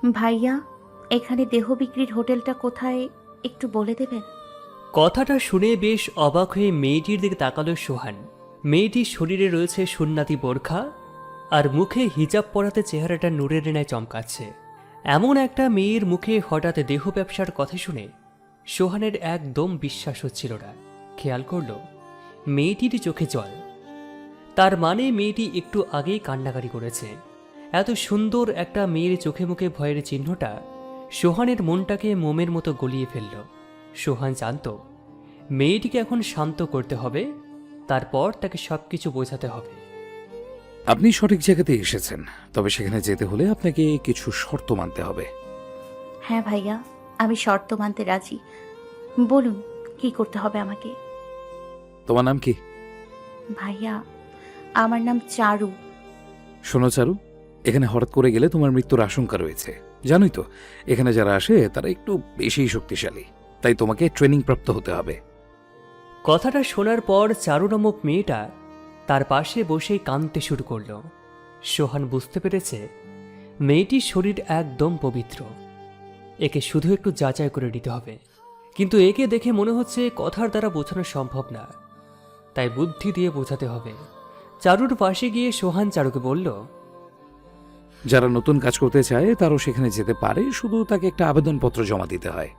ভাইয়া, এখানে দেহ বিক্রির হোটেলটা কোথায় একটু বলে দেবেন? কথাটা শুনে বেশ অবাক হয়ে মেয়েটির দিকে তাকালো সোহান। মেয়েটির শরীরে রয়েছে সুন্নাতি বোরখা আর মুখে হিজাব পরাতে চেহারাটা নূরের ন্যায় চমকাচ্ছে। এমন একটা মেয়ের মুখে হঠাৎ দেহ ব্যবসার কথা শুনে সোহানের একদম বিশ্বাস হচ্ছিল না। খেয়াল করল মেয়েটির চোখে জল। তার মানে মেয়েটি একটু আগেই কান্নাকাটি করেছে। এত সুন্দর একটা মেয়ের চোখে মুখে ভয়ের চিহ্নটা সোহানের মনটাকে মোমের মতো গলিয়ে ফেলল। সোহান জানত মেয়েটিকে এখন শান্ত করতে হবে, তারপর তাকে সবকিছু বোঝাতে হবে। আপনি সঠিক জায়গাতে এসেছেন, তবে সেখানে যেতে হলে আপনাকে কিছু শর্ত মানতে হবে। হ্যাঁ ভাইয়া, আমি শর্ত মানতে রাজি। বলুন, কি করতে হবে আমাকে? তোমার নাম কি? ভাইয়া, আমার নাম চারু। শোনো চারু, এখানে হঠাৎ করে গেলে তোমার মৃত্যুর আশঙ্কা রয়েছে। জানোই তো, এখানে যারা আসে তারা একটু বেশি শক্তিশালী, তাই তোমাকে ট্রেনিং প্রাপ্ত হতে হবে। কথাটা শোনার পর চারু নামক মেয়েটা তার পাশে বসেই কাঁদতে শুরু করল। সোহান বুঝতে পেরেছে মেয়েটির শরীর একদম পবিত্র, একে শুধু একটু যাচাই করে নিতে হবে। কিন্তু একে দেখে মনে হচ্ছে কথার দ্বারা বোঝানো সম্ভব না, তাই বুদ্ধি দিয়ে বোঝাতে হবে। চারুর পাশে গিয়ে সোহান চারুকে বলল, যারা নতুন কাজ করতে চায় তারাও সেখানে যেতে পারে, শুধু তাকে একটা আবেদনপত্র জমা দিতে হয়।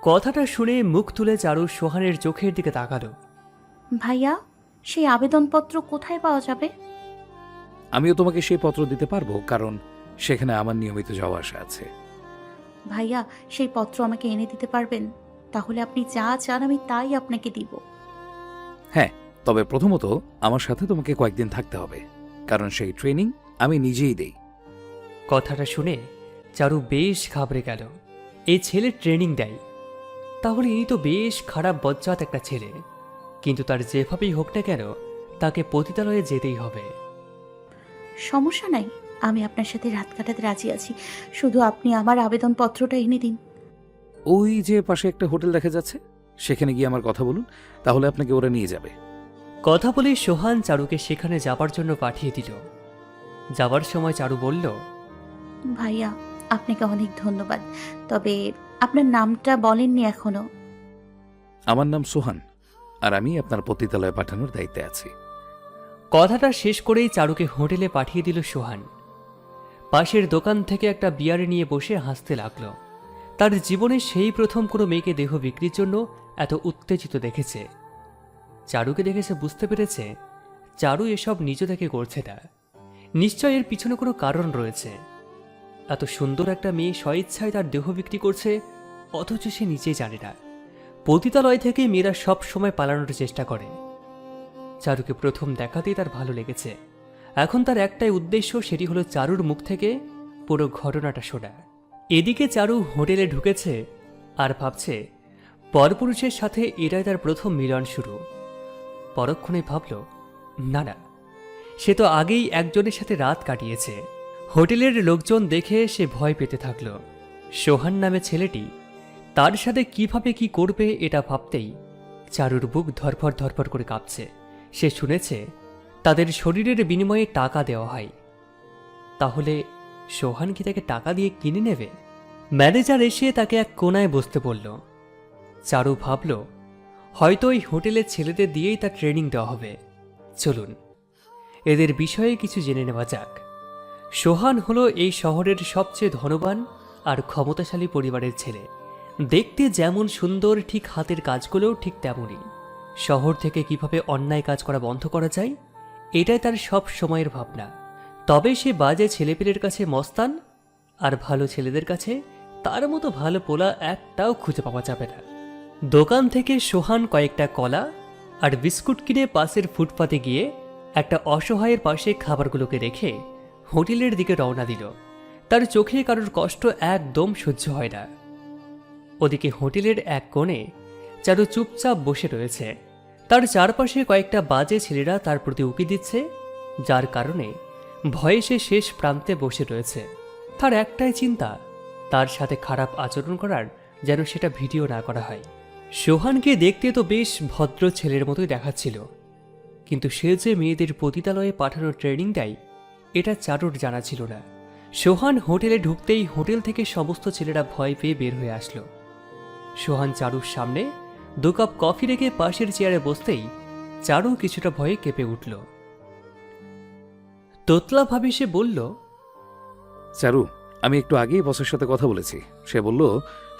কথাটা শুনে মুখ তুলে চারু সোহানের চোখের দিকে তাকালো। ভাইয়া, সেই আবেদনপত্র কোথায় পাওয়া যাবে? আমিও তোমাকে সেই পত্র দিতে পারবো, কারণ সেখানে আমার নিয়মিত যাওয়া আসা আছে। ভাইয়া, সেই পত্র আমাকে এনে দিতে পারবেন? তাহলে আপনি যা চান আমি তাই আপনাকে দিব। হ্যাঁ, তবে প্রথমত আমার সাথে তোমাকে কয়েকদিন থাকতে হবে, কারণ সেই ট্রেনিং আমি নিজেই দেই। কথাটা শুনে চারু বেশ ঘাবড়ে গেল। এই ছেলে ট্রেনিং দেয়, তাহলে ইনি তো বেশ খারাপ বজ্জাত একটা ছেলে। কিন্তু তার যেভাবেই হোক না কেন তাকে পতিতালয়ে যেতেই হবে। সমস্যা নাই, আমি আপনার সাথে রাত কাটাতে রাজি আছি। শুধু আপনি আমার আবেদনপত্রটা এনে দিন। ওই যে পাশে একটা হোটেল দেখা যাচ্ছে, সেখানে গিয়ে আমার কথা বলুন, তাহলে আপনাকে ওরা নিয়ে যাবে। কথা বলে সোহান চারুকে সেখানে যাবার জন্য পাঠিয়ে দিল। যাবার সময় চারু বলল, ভাইয়া, আপনাকে অনেক ধন্যবাদ। তবে আপনার নামটা বলেননি এখনো। আমার নাম সোহান, আর আমি আপনার পতিতালয়ে পাঠানোর দায়িত্বে আছি। কথাটা শেষ করেই চারুকে হোটেলে পাঠিয়ে দিল সোহান। পাশের দোকান থেকে একটা বিয়ারে নিয়ে বসে হাসতে লাগলো। তার জীবনে সেই প্রথম কোনো মেয়েকে দেহ বিক্রির জন্য এত উত্তেজিত দেখেছে। চারুকে দেখেছে বুঝতে পেরেছে চারু এসব নিজ থেকে করছে না। নিশ্চয় এর পিছনে কোনো কারণ রয়েছে। এত সুন্দর একটা মেয়ে স্বইচ্ছায় তার দেহ বিক্রি করছে, অথচ সে নিজেই জানে না। পতিতালয় থেকে মেয়েরা সব সময় পালানোর চেষ্টা করে। চারুকে প্রথম দেখাতেই তার ভালো লেগেছে। এখন তার একটাই উদ্দেশ্য, সেটি হলো চারুর মুখ থেকে পুরো ঘটনাটা শোনা। এদিকে চারু হোটেলে ঢুকেছে আর ভাবছে পরপুরুষের সাথে এটাই তার প্রথম মিলন শুরু। পরক্ষণে ভাবল, না না, সে তো আগেই একজনের সাথে রাত কাটিয়েছে। হোটেলের লোকজন দেখে সে ভয় পেতে থাকল। সোহান নামে ছেলেটি তার সাথে কিভাবে কি করবে এটা ভাবতেই চারুর বুক ধরফর ধরফর করে কাঁপছে। সে শুনেছে তাদের শরীরের বিনিময়ে টাকা দেওয়া হয়। তাহলে সোহান কি তাকে টাকা দিয়ে কিনে নেবে? ম্যানেজার এসে তাকে এক কোনায় বসতে বলল। চারু ভাবল, হয়তো এই হোটেলের ছেলেদের দিয়েই তার ট্রেনিং দেওয়া হবে। চলুন এদের বিষয়ে কিছু জেনে নেওয়া যাক। সোহান হলো এই শহরের সবচেয়ে ধনবান আর ক্ষমতাশালী পরিবারের ছেলে। দেখতে যেমন সুন্দর, ঠিক হাতের কাজগুলোও ঠিক তেমনই। শহর থেকে কিভাবে অন্যায় কাজ করা বন্ধ করা যায়, এটাই তার সব সময়ের ভাবনা। তবে সে বাজে ছেলেপেলের কাছে মস্তান, আর ভালো ছেলেদের কাছে তার মতো ভালো পোলা একটাও খুঁজে পাওয়া যাবে না। দোকান থেকে সোহান কয়েকটা কলা আর বিস্কুট কিনে পাশের ফুটপাতে গিয়ে একটা অসহায়ের পাশে খাবারগুলোকে রেখে হোটেলের দিকে রওনা দিল। তার চোখে কারোর কষ্ট একদম সহ্য হয় না। ওদিকে হোটেলের এক কোণে চারু চুপচাপ বসে রয়েছে। তার চারপাশে কয়েকটা বাজে ছেলেরা তার প্রতি উকি দিচ্ছে, যার কারণে ভয়ে সে শেষ প্রান্তে বসে রয়েছে। তার একটাই চিন্তা, তার সাথে খারাপ আচরণ করার যেন সেটা ভিডিও না করা হয়। সোহানকে দেখতে তো বেশ ভদ্র ছেলের মতোই দেখাচ্ছিল, কিন্তু সে যে মেয়েদের পতিতালয়ে পাঠানোর ট্রেনিং দেয় এটা চারুর জানা ছিল না। সোহান হোটেলে ঢুকতেই হোটেল থেকে সমস্ত ছেলেরা ভয় পেয়ে বের হয়ে আসলো। সোহান চারুর সামনে 2 কাপ কফি রেখে পাশের চেয়ারে বসতেই চারু কিছুটা ভয়ে কেঁপে উঠল। তোতলা ভাবে সে বলল, চারু, আমি একটু আগেই বসের সাথে কথা বলেছি। সে বলল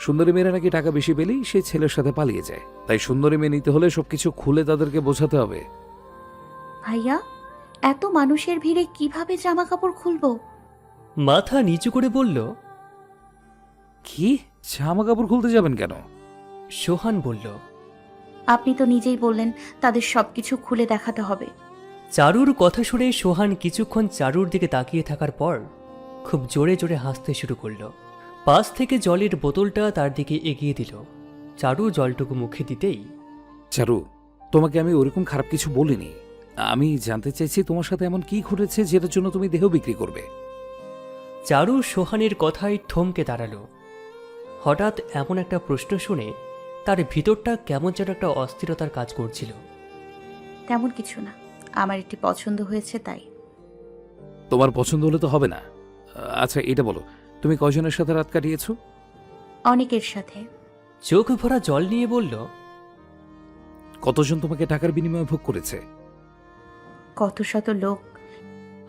সুন্দরী মেয়েরা নাকি টাকা বেশি পেলেই সে ছেলের সাথে পালিয়ে যায়, তাই সুন্দরী মেয়ে নিতে হলে সবকিছু খুলে তাদেরকে বোঝাতে হবে। ভাইয়া, এত মানুষের ভিড়ে কিভাবে জামা কাপড় খুলবো? মাথা নিচু করে বলল। কি, জামা কাপড় খুলতে যাবেন কেন? সোহান বলল। আপনি তো নিজেই বললেন তাদের সবকিছু খুলে দেখাতে হবে। চারুর কথা শুনে সোহান কিছুক্ষণ চারুর দিকে তাকিয়ে থাকার পর খুব জোরে জোরে হাসতে শুরু করল। পাশ থেকে জলের বোতলটা তার দিকে এগিয়ে দিল। চারু জলটুকু মুখে দিতেই, চারু, তোমাকে আমি ওরকম খারাপ কিছু বলিনি। আমি জানতে চাইছি তোমার সাথে এমন কি ঘটেছে যেটার জন্য তুমি দেহ বিক্রি করবে। চারু সোহানের কথায় থমকে দাঁড়ালো। হঠাৎ এমন একটা প্রশ্ন শুনে তার ভিতরটা কেমন যেন একটা অস্থিরতার কাজ করছিল। তেমন কিছু না, আমার একটি পছন্দ হয়েছে তাই। তোমার পছন্দ হলে তো হবে না। আচ্ছা, এটা বলো, তুমি কয়জনের সাথে রাত কাটিয়েছো? অনেকের সাথে। চোখ ভরা জল নিয়ে বলল, কতজন তোমাকে টাকার বিনিময়ে ভোগ করেছে? কত শত লোক।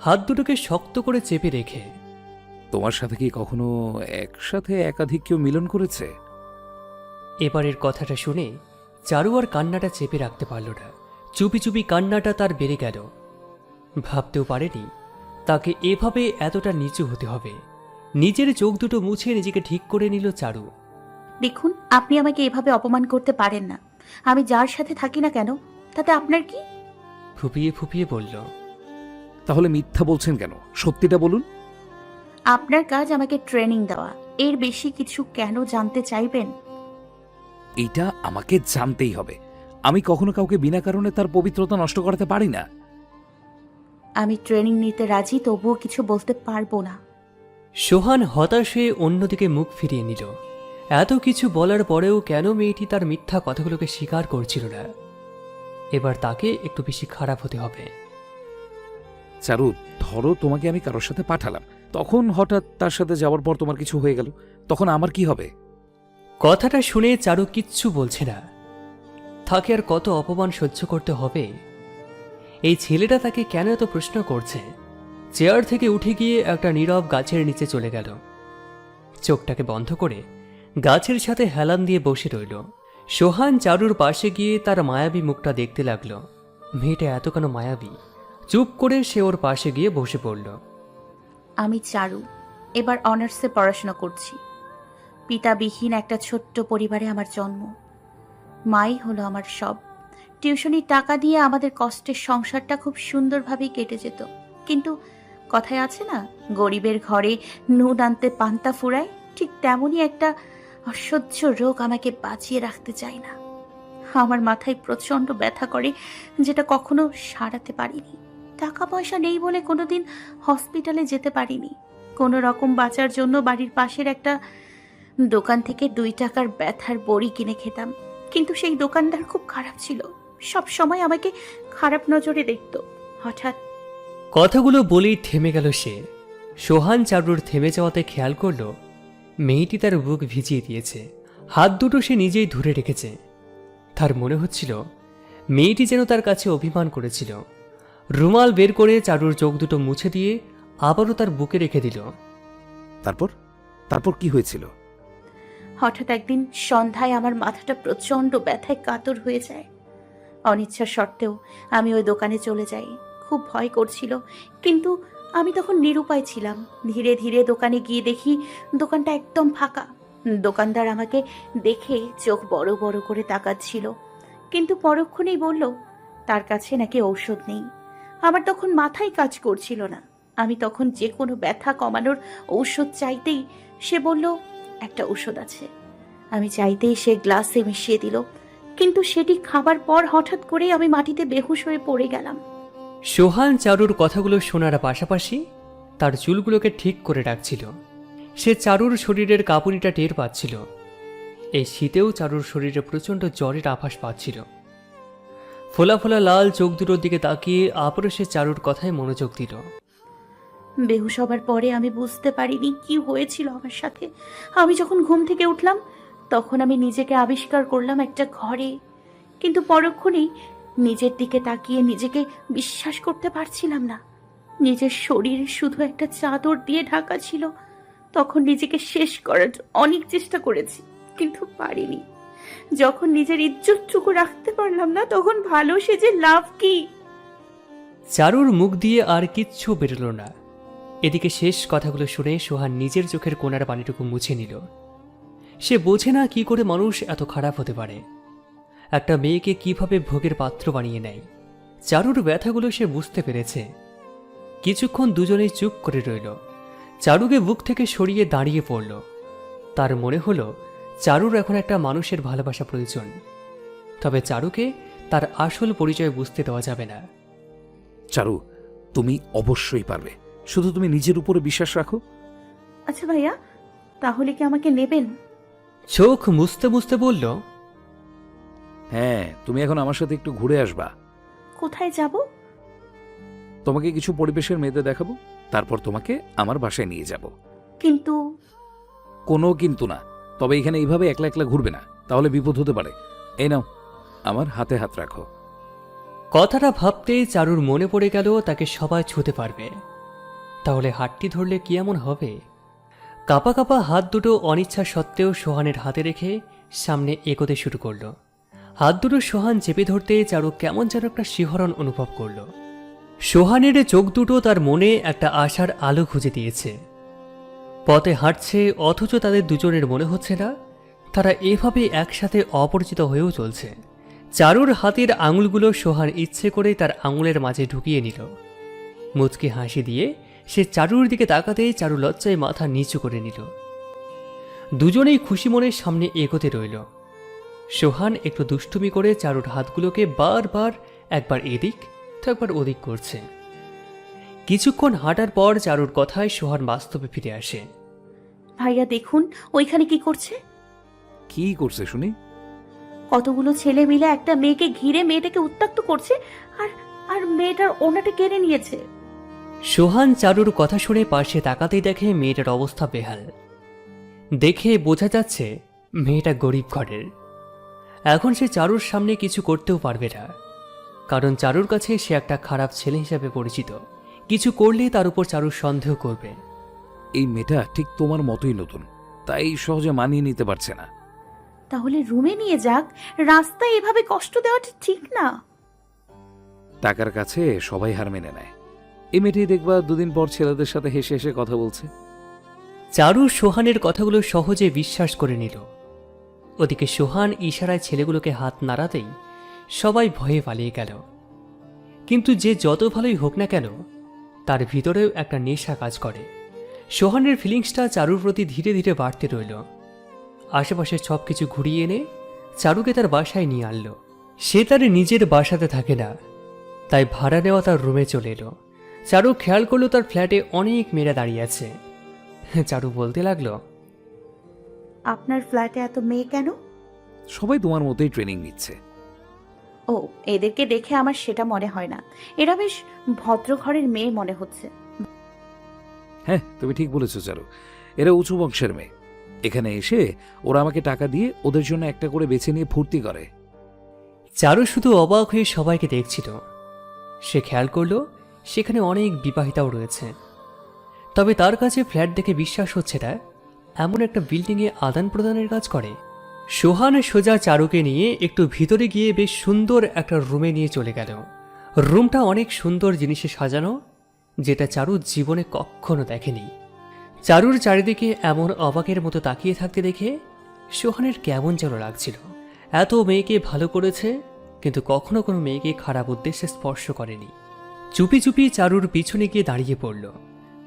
হাত দুটোকে শক্ত করে চেপে রেখে। তোমার সাথে কি কখনো একসাথে একাধিক কেউ মিলন করেছে? এবারের কথাটা শুনে চারু আর কান্নাটা চেপে রাখতে পারল না। চুপি চুপি কান্নাটা তার বেড়ে গেল। ভাবতেও পারেনি তাকে এভাবে এতটা নিচু হতে হবে। নিজের চোখ দুটো মুছে নিজেকে ঠিক করে নিল চারু। দেখুন, আপনি আমাকে এভাবে অপমান করতে পারেন না। আমি যার সাথে থাকি না কেন, তাতে আপনার কি? ফুপিয়ে ফুপিয়ে বলল। তাহলে মিথ্যা বলছেন কেন? সত্যিটা বলুন। আপনার কাজ আমাকে ট্রেনিং দেওয়া, এর বেশি কিছু কেন জানতে চাইবেন? এইটা আমাকে জানতেই হবে। আমি কখনো কাউকে বিনা কারণে তার পবিত্রতা নষ্ট করাতে পারি না। আমি ট্রেনিং নিতে রাজি, তবুও কিছু বলতে পারবো না। সোহান হতাশ হয়ে অন্যদিকে মুখ ফিরিয়ে নিল। এত কিছু বলার পরেও কেন মেয়েটি তার মিথ্যা কথাগুলোকে স্বীকার করছিল না? এবার তাকে একটু বেশি খারাপ হতে হবে। চারু, ধরো তোমাকে আমি কারোর সাথে পাঠালাম, তখন হঠাৎ তার সাথে যাওয়ার পর তোমার কিছু হয়ে গেল, তখন আমার কি হবে? কথাটা শুনে চারু কিচ্ছু বলছে না। তাকে আর কত অপমান সহ্য করতে হবে? এই ছেলেটা তাকে কেন এত প্রশ্ন করছে? চেয়ার থেকে উঠে গিয়ে একটা নীরব গাছের নিচে চলে গেল। চোখটাকে বন্ধ করে গাছের সাথে হেলান দিয়ে বসে রইল। সোহান চারুর পাশে গিয়ে তার মায়াবী মুখটা দেখতে লাগলো। মেয়েটা এত কেন মায়াবী? চুপ করে সে ওর পাশে গিয়ে বসে পড়ল। আমি চারু, এবার অনার্সে পড়াশোনা করছি। পিতাবিহীন একটা ছোট্ট পরিবারে আমার জন্ম। মাই হলো আমার সব। টিউশনির টাকা দিয়ে আমাদের কষ্টের সংসারটা খুব সুন্দরভাবেই কেটে যেত। কিন্তু কথায় আছে না, গরিবের ঘরে নুন আনতে পান্তা ফুরায়, ঠিক তেমনই একটা অসহ্য রোগ আমাকে বাঁচিয়ে রাখতে চায় না। আমার মাথায় প্রচণ্ড ব্যথা করে, যেটা কখনো সারাতে পারিনি। টাকা পয়সা নেই বলে কোনোদিন হসপিটালে যেতে পারিনি। কোনো রকম বাঁচার জন্য বাড়ির পাশের একটা দোকান থেকে 2 টাকার ব্যথার বড়ি কিনে খেতাম। কিন্তু সেই দোকানদার খুব খারাপ ছিল, সব সময় আমাকে খারাপ নজরে দেখতো। হঠাৎ কথাগুলো বলেই থেমে গেল সে। সোহান চারুর থেমে যাওয়াতে খেয়াল করল মেয়েটি তার বুক ভিজিয়ে দিয়েছে। হাত দুটো সে নিজেই ধরে রেখেছে। তার মনে হচ্ছিল মেয়েটি যেন তার কাছে অভিমান করেছিল। রুমাল বের করে চারুর চোখ দুটো মুছে দিয়ে আবারও তার বুকে রেখে দিল। তারপর তারপর কি হয়েছিল? হঠাৎ একদিন সন্ধ্যায় আমার মাথাটা প্রচণ্ড ব্যথায় কাতর হয়ে যায়। অনিচ্ছা সত্ত্বেও আমি ওই দোকানে চলে যাই। খুব ভয় করছিল, কিন্তু আমি তখন নিরুপায় ছিলাম। ধীরে ধীরে দোকানে গিয়ে দেখি দোকানটা একদম ফাঁকা। দোকানদার আমাকে দেখে চোখ বড় বড় করে তাকাচ্ছিল, কিন্তু পরক্ষণেই বলল তার কাছে নাকি ঔষধ নেই। আমার তখন মাথায় কাজ করছিল না। আমি তখন যে কোনো ব্যথা কমানোর ঔষধ চাইতেই সে বলল একটা ঔষধ আছে। আমি চাইতেই সে গ্লাসে মিশিয়ে দিল, কিন্তু সেটি খাবার পর হঠাৎ করে আমি মাটিতে বেহুশ হয়ে পড়ে গেলাম। সোহান চারুর কথাগুলো শোনার পাশাপাশি তার চুলগুলোকে ঠিক করে রাখছিল। সে চারুর শরীরের কাঁপুনিটা টের পাচ্ছিল। এই শীতেও চারুর শরীরে প্রচণ্ড জ্বরের আভাস পাচ্ছিল। ফোলা ফোলা লাল চোখ দুটোর দিকে তাকিয়ে আবারও সে চারুর কথায় মনোযোগ দিল। বেহুশ হবার পরে আমি বুঝতে পারিনি কি হয়েছিল আমার সাথে। আমি যখন ঘুম থেকে উঠলাম তখন আমি নিজেকে আবিষ্কার করলাম একটা ঘরে, কিন্তু পরক্ষণেই নিজের দিকে তাকিয়ে নিজেকে বিশ্বাস করতে পারছিলাম না। নিজের শরীর শুধু একটা চাদর দিয়ে ঢাকা ছিল। তখন নিজেকে শেষ করার অনেক চেষ্টা করেছি, কিন্তু পারিনি। যখন নিজের ইজ্জতটুকু রাখতে পারলাম না, তখন ভালো সেজে লাভ কি? চারুর মুখ দিয়ে আর কিচ্ছু বেরোল না। এদিকে শেষ কথাগুলো শুনে সোহান নিজের চোখের কোণার পানিটুকু মুছে নিল। সে বোঝে না কি করে মানুষ এত খারাপ হতে পারে, একটা মেয়েকে কিভাবে ভোগের পাত্র বানিয়ে নেয়। চারুর ব্যথাগুলো সে বুঝতে পেরেছে। কিছুক্ষণ দুজনেই চুপ করে রইল। চারুকে বুক থেকে সরিয়ে দাঁড়িয়ে পড়ল। তার মনে হলো চারুর এখন একটা মানুষের ভালোবাসা প্রয়োজন, তবে চারুকে তার আসল পরিচয় বুঝতে দেওয়া যাবে না। চারু, তুমি অবশ্যই পারবে, শুধু তুমি নিজের উপরে বিশ্বাস রাখো। আচ্ছা ভাইয়া, তাহলে কি আমাকে নেবেন? চোখ মুছতে মুছতে বলল, হ্যাঁ, তুমি এখন আমার সাথে একটু ঘুরে আসবা। কোথায় যাব? তোমাকে কিছু পরিবেশের মেয়েদের দেখাবো, তারপর তোমাকে আমার বাসায় নিয়ে যাব। কিন্তু কোনো কিন্তু না। তবে এখানে এইভাবে একলা একলা ঘুরবে না, তাহলে বিপদ হতে পারে। এই নাও, আমার হাতে হাত রাখো। কথাটা ভাবতেই চারুর মনে পড়ে গেল তাকে সবাই ছুঁতে পারবে। তাহলে হাতটি ধরলে কি এমন হবে? কাঁপা কাঁপা হাত দুটো অনিচ্ছা সত্ত্বেও সোহানের হাতে রেখে সামনে এগোতে শুরু করলো। হাত দুটো সোহান চেপে ধরতে চারু কেমন যেন একটা শিহরণ অনুভব করল। সোহানের চোখ দুটো তার মনে একটা আশার আলো খুঁজে দিয়েছে। পথে হাঁটছে, অথচ তাদের দুজনের মনে হচ্ছে না তারা এভাবে একসাথে অপরিচিত হয়েও চলছে। চারুর হাতের আঙুলগুলো সোহান ইচ্ছে করেই তার আঙুলের মাঝে ঢুকিয়ে নিল। মুচকি হাসি দিয়ে সে চারুর দিকে তাকাতেই চারু লজ্জায় মাথা নিচু করে নিল। দুজনেই খুশি মনে সামনে এগোতে রইল। সোহান একটু দুষ্টুমি করে চারুর হাতগুলোকে বারবার একবার এদিক তো একবার ওদিক করছে। কিছুক্ষণ হাঁটার পর চারুর কথায় সোহান বাস্তবে ফিরে আসে। ভাইয়া দেখুন, ওইখানে কি করছে? কি করছে শুনি? কতগুলো ছেলে মিলে একটা মেয়েকে ঘিরে মেয়েটাকে উত্ত্যক্ত করছে, আর আর মেয়েটার ওড়নাটা কেড়ে নিয়েছে। সোহান চারুর কথা শুনে পাশে তাকাতেই দেখে মেয়েটার অবস্থা বেহাল। দেখে বোঝা যাচ্ছে মেয়েটা গরিব ঘরের। এখন সে চারুর সামনে কিছু করতেও পারবে না, কারণ চারুর কাছে সে একটা খারাপ ছেলে হিসাবে পরিচিত। কিছু করলে তার উপর চারুর সন্দেহ করবে। এই মেয়েটা ঠিক তোমার মতোই নতুন, তাই সহজে মানিয়ে নিতে পারছে না। তাহলে রুমে নিয়ে যাক, রাস্তায় এভাবে কষ্ট দেওয়াটা ঠিক না। টাকার কাছে সবাই হার মেনে নেয়। এই মেয়েটাই দেখবা দুদিন পর ছেলেদের সাথে হেসে হেসে কথা বলছে। চারু সোহানের কথাগুলো সহজে বিশ্বাস করে নিল। ওদিকে সোহান ইশারায় ছেলেগুলোকে হাত নাড়াতেই সবাই ভয়ে পালিয়ে গেল। কিন্তু যে যত ভালোই হোক না কেন, তার ভিতরেও একটা নেশা কাজ করে। সোহানের ফিলিংসটা চারুর প্রতি ধীরে ধীরে বাড়তে রইল। আশেপাশে সব কিছু ঘুরিয়ে এনে চারুকে তার বাসায় নিয়ে আনলো। সে তার নিজের বাসাতে থাকে না, তাই ভাড়া নেওয়া তার রুমে চলে এলো। চারু খেয়াল করলো তার ফ্ল্যাটে অনেক মেয়েরা দাঁড়িয়ে আছে। চারু বলতে লাগলো, আপনার ফ্ল্যাটে এত মেয়ে কেন? সবাই তোমার মতোই ট্রেনিং নিচ্ছে। ও, এদেরকে দেখে আমার সেটা মনে হয় না। এরা বেশ ভদ্র ঘরের মেয়ে মনে হচ্ছে। হ্যাঁ, তুমি ঠিক বলেছো চারু, এরা উঁচু বংশের মেয়ে। এখানে এসে ওরা আমাকে টাকা দিয়ে ওদের জন্য একটা করে বেছে নিয়ে ফুর্তি করে। চারু শুধু অবাক হয়ে সবাইকে দেখছিল। সে খেয়াল করলো সেখানে অনেক বিবাহিতাও রয়েছে। তবে তার কাছে ফ্ল্যাট দেখে বিশ্বাস হচ্ছে না এমন একটা বিল্ডিংয়ে আদান প্রদানের কাজ করে। সোহান সোজা চারুকে নিয়ে একটু ভিতরে গিয়ে বেশ সুন্দর একটা রুমে নিয়ে চলে গেল। রুমটা অনেক সুন্দর জিনিসে সাজানো, যেটা চারু জীবনে কখনো দেখেনি। চারুর চারিদিকে এমন অবাকের মতো তাকিয়ে থাকতে দেখে সোহানের কেমন যেন লাগছিল। এত মেয়েকে ভালো করেছে, কিন্তু কখনো কোনো মেয়েকে খারাপ উদ্দেশ্যে স্পর্শ করেনি। চুপি চুপি চারুর পিছনে গিয়ে দাঁড়িয়ে পড়ল।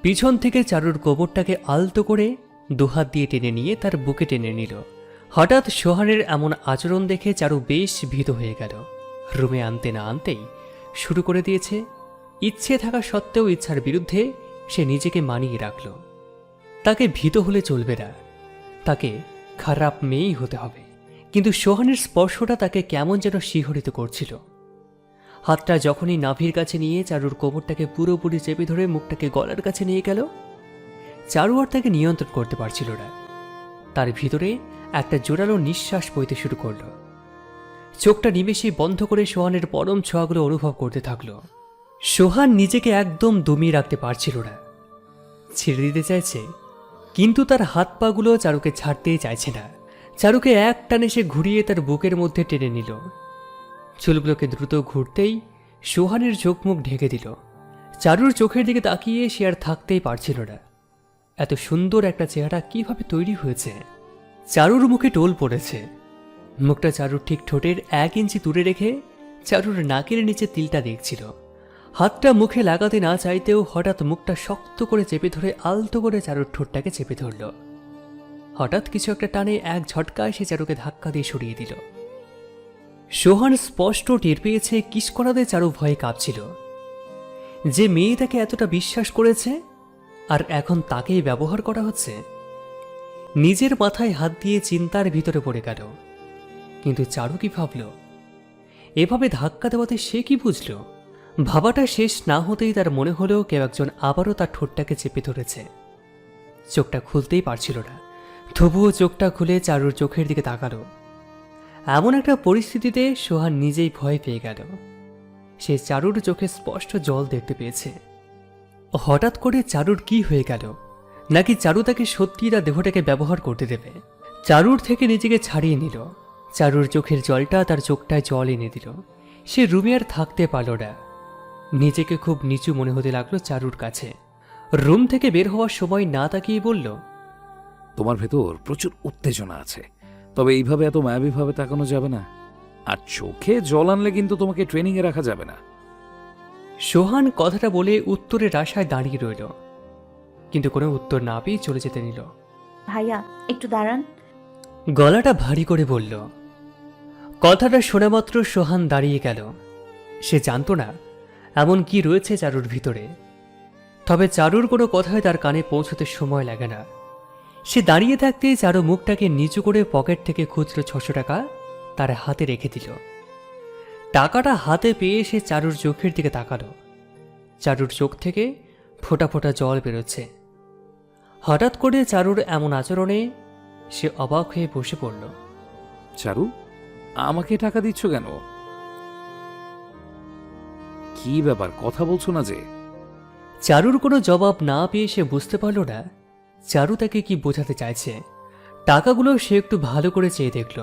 পিছন থেকে চারুর কোমরটাকে আলতো করে দুহাত দিয়ে টেনে নিয়ে তার বুকে টেনে নিল। হঠাৎ সোহানের এমন আচরণ দেখে চারু বেশ ভীত হয়ে গেল। রুমে আনতে না আনতেই শুরু করে দিয়েছে। ইচ্ছে থাকা সত্ত্বেও ইচ্ছার বিরুদ্ধে সে নিজেকে মানিয়ে রাখল। তাকে ভীত হলে চলবে না, তাকে খারাপ মেয়েই হতে হবে। কিন্তু সোহানের স্পর্শটা তাকে কেমন যেন শিহরিত করছিল। হাতটা যখনই নাভির কাছে নিয়ে চারুর কোমরটাকে পুরোপুরি চেপে ধরে মুখটাকে গলার কাছে নিয়ে গেল, চারু আর তাকে নিয়ন্ত্রণ করতে পারছিল না। তার ভিতরে একটা জোরালো নিঃশ্বাস বইতে শুরু করলো। চোখটা নিমেষেই বন্ধ করে সোহানের পরম ছোঁয়াগুলো অনুভব করতে থাকলো। সোহান নিজেকে একদম দমিয়ে রাখতে পারছিল না। ছেড়ে দিতে চাইছে, কিন্তু তার হাত পাগুলো চারুকে ছাড়তেই চাইছে না। চারুকে এক টানে সে ঘুরিয়ে তার বুকের মধ্যে টেনে নিল। চুলগুলোকে দ্রুত ঘুরতেই সোহানের চোখ মুখ ঢেকে দিল। চারুর চোখের দিকে তাকিয়ে সে আর থাকতেই পারছিল না। এত সুন্দর একটা চেহারা কিভাবে তৈরি হয়েছে। চারুর মুখে টোল পড়েছে। মুখটা চারুর ঠিক ঠোঁটের 1 ইঞ্চি দূরে রেখে চারুর নাকের নিচে তিলটা দেখছিল। হাতটা মুখে লাগাতে না চাইতেও হঠাৎ মুখটা শক্ত করে চেপে ধরে আলতো করে চারুর ঠোঁটটাকে চেপে ধরল। হঠাৎ কিছু একটা টানে এক ঝটকায় সে চারুকে ধাক্কা দিয়ে সরিয়ে দিল। সোহান স্পষ্ট টের পেয়েছে কিস করাতে চারু ভয়ে কাঁপছিল। যে মেয়ে তাকে এতটা বিশ্বাস করেছে, আর এখন তাকেই ব্যবহার করা হচ্ছে। নিজের মাথায় হাত দিয়ে চিন্তার ভিতরে পড়ে গেল। কিন্তু চারু কি ভাবল? এভাবে ধাক্কা দেওয়াতে সে কি বুঝল? ভাবাটা শেষ না হতেই তার মনে হলো কেউ একজন আবারও তার ঠোঁটটাকে চেপে ধরেছে। চোখটা খুলতেই পারছিল না, তবুও চোখটা খুলে চারুর চোখের দিকে তাকালো। এমন একটা পরিস্থিতিতে সোহান নিজেই ভয় পেয়ে গেল। সে চারুর চোখে স্পষ্ট জল দেখতে পেয়েছে। হঠাৎ করে চারুর কি হয়ে গেল? নাকি চারু তাকে সত্যি তার দেহটাকে ব্যবহার করতে দেবে? চারুর থেকে নিজেকে ছাড়িয়ে নিল। চারুর চোখের জলটা তার চোখটায় জল এনে দিল। সে রুমে আর থাকতে পারল না। নিজেকে খুব নিচু মনে হতে লাগলো চারুর কাছে। রুম থেকে বের হওয়ার সময় না তাকিয়ে বলল, তোমার ভেতর প্রচুর উত্তেজনা আছে, তবে এইভাবে এত মায়াবীভাবে তাকানো যাবে না। আর চোখে জল আনলে কিন্তু তোমাকে ট্রেনিংয়ে রাখা যাবে না। সোহান কথাটা বলে উত্তরের আশায় দাঁড়িয়ে রইল, কিন্তু কোনো উত্তর না পেয়ে চলে যেতে নিল। ভাইয়া একটু দাঁড়ান। গলাটা ভারী করে বলল। কথাটা শোনা মাত্র সোহান দাঁড়িয়ে গেল। সে জানত না এমন কি রয়েছে চারুর ভিতরে, তবে চারুর কোনো কথাই তার কানে পৌঁছতে সময় লাগে না। সে দাঁড়িয়ে থাকতে চারু মুখটাকে নিচু করে পকেট থেকে খুচরো 600 টাকা তার হাতে রেখে দিল। টাকাটা হাতে পেয়ে সে চারুর চোখের দিকে তাকালো। চারুর চোখ থেকে ফোঁটা ফোঁটা জল বেরোচ্ছে। হঠাৎ করে চারুর এমন আচরণে সে অবাক হয়ে বসে পড়ল। চারু, আমাকে টাকা দিচ্ছ কেন? কি ব্যাপার, কথা বলছো না যে? চারুর কোনো জবাব না পেয়ে সে বুঝতে পারল না চারু তাকে কি বোঝাতে চাইছে। টাকাগুলো সে একটু ভালো করে চেয়ে দেখল।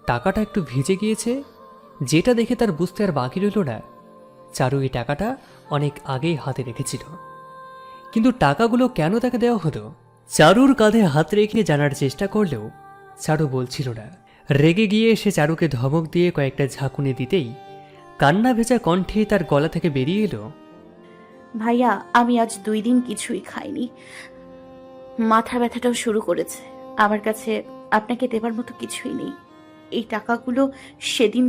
টাকাটা একটু ভিজে গিয়েছে, যেটা দেখে তার বুঝতে আর বাকি রইল না চারু এই টাকাটা অনেক আগেই হাতে রেখেছিল। কিন্তু টাকাগুলো কেন তাকে দেওয়া হলো? চারুর কাঁধে হাত রেখে জানার চেষ্টা করলেও চারু বলছিল না। রেগে গিয়ে সে চারুকে ধমক দিয়ে কয়েকটা ঝাঁকুনি দিতেই কান্না ভেজা কণ্ঠে তার গলা থেকে বেরিয়ে এলো, ভাইয়া আমি আজ 2 দিন কিছুই খাইনি, মাথা ব্যথাটাও শুরু করেছে। আমার কাছে আপনাকে দেবার মতো কিছুই নেই। এই টাকাগুলো সেদিন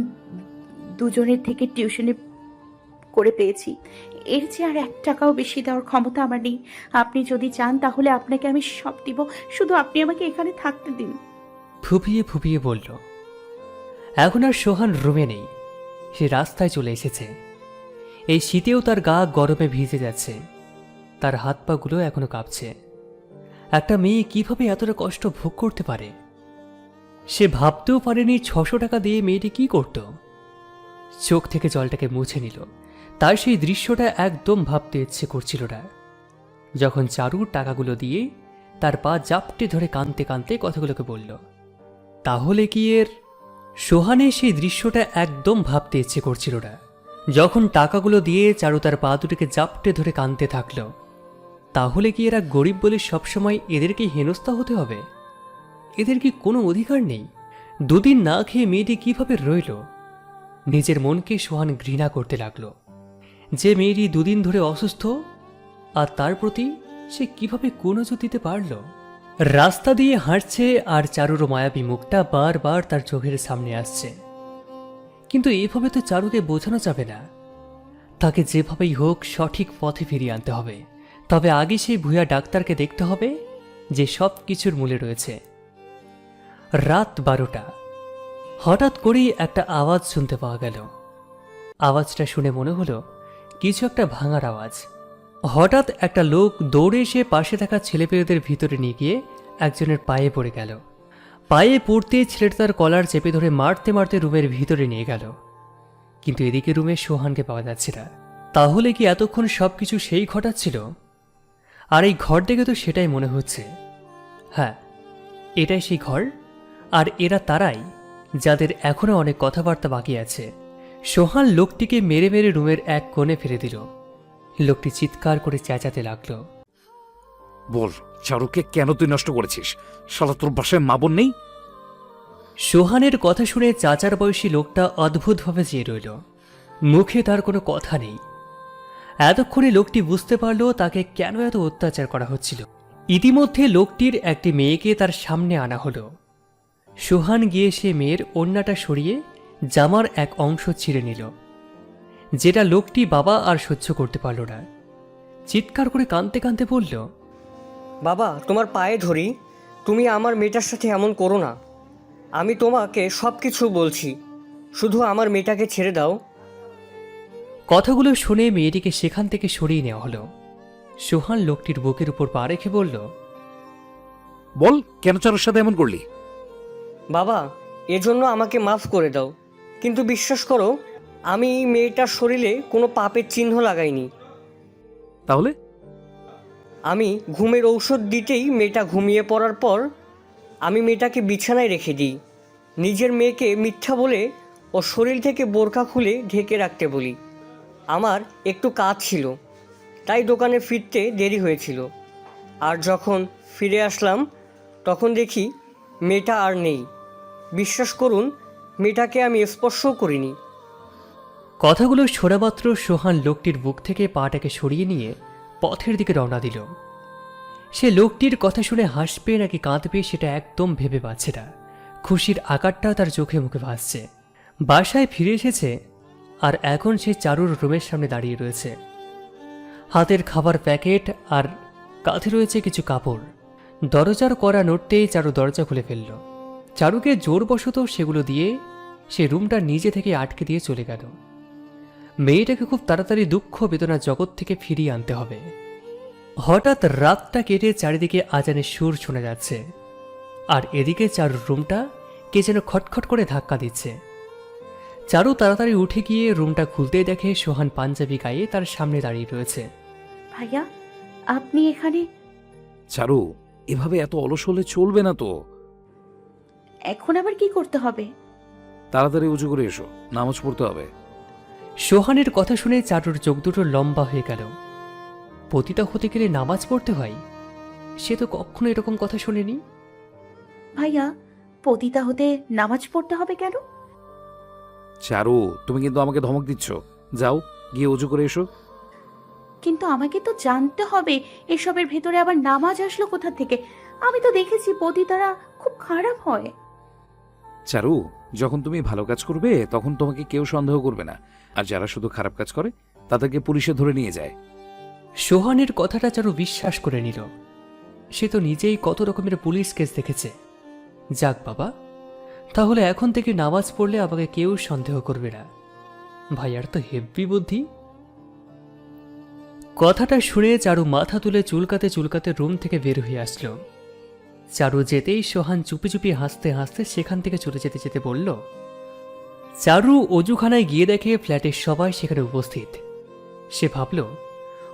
দুজনের থেকে টিউশনে করে পেয়েছি। এর চেয়ে আর 1 টাকাও বেশি দেওয়ার ক্ষমতা আমার নেই। আপনি যদি চান তাহলে আপনাকে আমি সব দিব, শুধু আপনি আমাকে এখানে থাকতে দিন। ফুপিয়ে ফুপিয়ে বলল। এখন আর সোহান রুমে নেই, সে রাস্তায় চলে এসেছে। এই শীতেও তার গা গরমে ভিজে যাচ্ছে, তার হাত পাগুলো এখনো কাঁপছে। একটা মেয়ে কিভাবে এতটা কষ্ট ভোগ করতে পারে? সে ভাবতেও পারেনি 600 টাকা দিয়ে মেয়েটি কি করত। চোখ থেকে জলটাকে মুছে নিল। তার সেই দৃশ্যটা একদম ভাবতে ইচ্ছে করছিল না। যখন চারুর টাকাগুলো দিয়ে তার পা জাপটে ধরে কাঁদতে কাঁদতে কথাগুলোকে বলল, তাহলে কি এর? সোহানের সেই দৃশ্যটা একদম ভাবতে ইচ্ছে করছিল না। যখন টাকাগুলো দিয়ে চারু তার পা দুটিকে জাপটে ধরে কাঁদতে থাকল, তাহলে কি এরা গরিব বলে সবসময় এদেরকে হেনস্থা হতে হবে? এদের কি কোনো অধিকার নেই? 2 দিন না খেয়ে মেয়েটি কিভাবে রইল? নিজের মনকে সোহান ঘৃণা করতে লাগলো। যে মেয়েটি 2 দিন ধরে অসুস্থ, আর তার প্রতি সে কিভাবে কুনজর দিতে পারল? রাস্তা দিয়ে হাঁটছে আর চারুর মায়াবী মুখটা বারবার তার চোখের সামনে আসছে। কিন্তু এভাবে তো চারুকে বোঝানো যাবে না। তাকে যেভাবেই হোক সঠিক পথে ফিরিয়ে আনতে হবে। তবে আগে সেই ভুয়া ডাক্তারকে দেখতে হবে যে সব কিছুর মূলে রয়েছে। রাত 12টা। হঠাৎ করেই একটা আওয়াজ শুনতে পাওয়া গেল। আওয়াজটা শুনে মনে হলো কিছু একটা ভাঙার আওয়াজ। হঠাৎ একটা লোক দৌড়ে এসে পাশে থাকা ছেলেপেলেদের ভিতরে নিয়ে গিয়ে একজনের পায়ে পড়ে গেল। পায়ে পড়তে ছেলেটা তার কলার চেপে ধরে মারতে মারতে রুমের ভিতরে নিয়ে গেল। কিন্তু এদিকে রুমে সোহানকে পাওয়া যাচ্ছে না। তাহলে কি এতক্ষণ সবকিছু সেই ঘটাচ্ছিল? আর এই ঘর দেখে তো সেটাই মনে হচ্ছে। হ্যাঁ, এটাই সেই ঘর, আর এরা তারাই যাদের এখনো অনেক কথাবার্তা বাকি আছে। সোহান লোকটিকে মেরে মেরে রুমের এক কোণে ফেলে দিল। লোকটি চিৎকার করে চেঁচাতে লাগলো। বল, চারুকে কেন তুই নষ্ট করেছিস? শালা তোর বাসায় মা বোন নেই? সোহানের কথা শুনে চাচার বয়সী লোকটা অদ্ভুতভাবে চেয়ে রইল। মুখে তার কোনো কথা নেই। এতক্ষণে লোকটি বুঝতে পারল তাকে কেন এত অত্যাচার করা হচ্ছিল। ইতিমধ্যে লোকটির একটি মেয়েকে তার সামনে আনা হলো। সোহান গিয়ে সে মেয়ের ওড়নাটা সরিয়ে জামার এক অংশ ছিঁড়ে নিল, যেটা লোকটি বাবা আর সহ্য করতে পারল না। চিৎকার করে কাঁদতে কাঁদতে বলল, বাবা, তোমার পায়ে ধরি, তুমি আমার মেয়েটার সাথে এমন করো না। আমি তোমাকে সব কিছু বলছি, শুধু আমার মেয়েটাকে ছেড়ে দাও। কথাগুলো শুনে মেয়েটিকে সেখান থেকে সরিয়ে নেওয়া হলো। সোহান লোকটির বুকের উপর পা রেখে বলল, বল, কেন চারুর সাথে এমন করলি? বাবা, এজন্য আমাকে মাফ করে দাও, কিন্তু বিশ্বাস করো, আমি এই মেয়েটার শরীরে কোনো পাপের চিহ্ন লাগাইনি। তাহলে? আমি ঘুমের ঔষধ দিতেই মেয়েটা ঘুমিয়ে পড়ার পর আমি মেয়েটাকে বিছানায় রেখে দিই। নিজের মেয়েকে মিথ্যা বলে ওর শরীর থেকে বোরকা খুলে ঢেকে রাখতে বলি। আমার একটু কাজ ছিল, তাই দোকানে ফিরতে দেরি হয়েছিল। আর যখন ফিরে আসলাম তখন দেখি মেয়েটা আর নেই। বিশ্বাস করুন, মেয়েটাকে আমি স্পর্শও করিনি। কথাগুলো শোনামাত্র সোহান লোকটির বুক থেকে পাটাকে সরিয়ে নিয়ে পথের দিকে রওনা দিল। সে লোকটির কথা শুনে হাসবে নাকি কাঁদবে সেটা একদম ভেবে পাচ্ছে না। খুশির আকারটা তার চোখে মুখে ভাসছে। বাসায় ফিরে এসেছে আর এখন সে চারুর রুমের সামনে দাঁড়িয়ে রয়েছে। হাতের খাবার প্যাকেট আর কাঁধে রয়েছে কিছু কাপড়। দরজার কড়া নড়তেই চারু দরজা খুলে ফেলল। চারুকে জোরবশত সেগুলো দিয়ে সে রুমটা নিজে থেকে আটকে দিয়ে চলে গেল। মেয়েটাকে খুব তাড়াতাড়ি দুঃখ বেদনার জগৎ থেকে ফিরিয়ে আনতে হবে। হঠাৎ রাতটা কেটে চারিদিকে আজানের সুর শোনা যাচ্ছে, আর এদিকে চারুর রুমটা কে যেন খটখট করে ধাক্কা দিচ্ছে। চারু তাড়াতাড়ি উঠে গিয়ে রুমটা খুলতেই দেখে সোহান পাঞ্জাবি গায়ে তার সামনে দাঁড়িয়ে রয়েছে। ভাইয়া, আপনি এখানে? চারু, এভাবে এত অলস হলে চলবে না তো। এখন আবার কি করতে হবে? তাড়াতাড়ি উঁচু করে এসো, নামাজ পড়তে হবে। সোহানের কথা শুনে চারুর চোখ দুটো লম্বা হয়ে গেল। পতিতা হতে গেলে নামাজ পড়তে হয়? সে তো কখনো এরকম কথা শোনেনি। ভাইয়া, পতিতা হতে নামাজ পড়তে হবে কেন? চারু, তুমি কিন্তু আমাকে ধমক দিচ্ছ। যাও, গিয়ে উঁচু করে এসো। কিন্তু আমাকে তো জানতে হবে এসবের ভেতরে আবার নামাজ আসলো কোথা থেকে। আমি তো দেখেছি পতিতারা খুব খারাপ হয়। চারু, যখন তুমি ভালো কাজ করবে তখন তোমাকে কেউ সন্দেহ করবে না, আর যারা শুধু খারাপ কাজ করে তাদেরকে পুলিশে ধরে নিয়ে যায়। সোহানের কথাটা চারু বিশ্বাস করে নিল। সে তো নিজেই কত রকমের পুলিশ কেস দেখেছে। যাক বাবা, তাহলে এখন থেকে নামাজ পড়লে আমাকে কেউ সন্দেহ করবে না। ভাইয়ার তো হেব্বি বুদ্ধি। কথাটা শুনে চারু মাথা তুলে চুলকাতে চুলকাতে রুম থেকে বের হয়ে আসলো। চারু যেতেই সোহান চুপি চুপি হাসতে হাসতে সেখান থেকে চলে যেতে যেতে বলল। চারু অজুখানায় গিয়ে দেখে ফ্ল্যাটের সবাই সেখানে উপস্থিত। সে ভাবল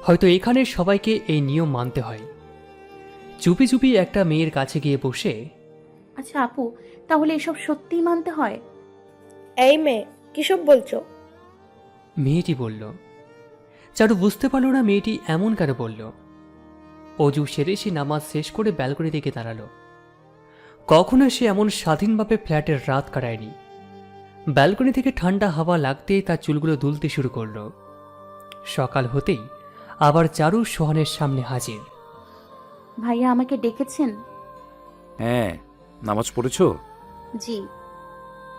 হয়তো এখানে সবাইকে এই নিয়ম মানতে হয়। চুপি চুপি একটা মেয়ের কাছে গিয়ে বসে, আচ্ছা আপু, তাহলে এসব সত্যিই মানতে হয়? এই মেয়ে, কিসব বলছো? মেয়েটি বলল। চারু বুঝতে পারল না মেয়েটি এমন কেন বলল। অজু সেরে সে নামাজ শেষ করে ব্যালকনি দিকে দাঁড়ালো। কখনো সে এমন স্বাধীনভাবে ফ্ল্যাটের রাত কাটায়নি। ব্যালকনি থেকে ঠান্ডা হাওয়া লাগতেই তার চুলগুলো দুলতে শুরু করলো। সকাল হতেই আবার চারু সোহানের সামনে হাজির। ভাইয়া আমাকে ডেকেছেন? হ্যাঁ, নামাজ পড়েছো? জি।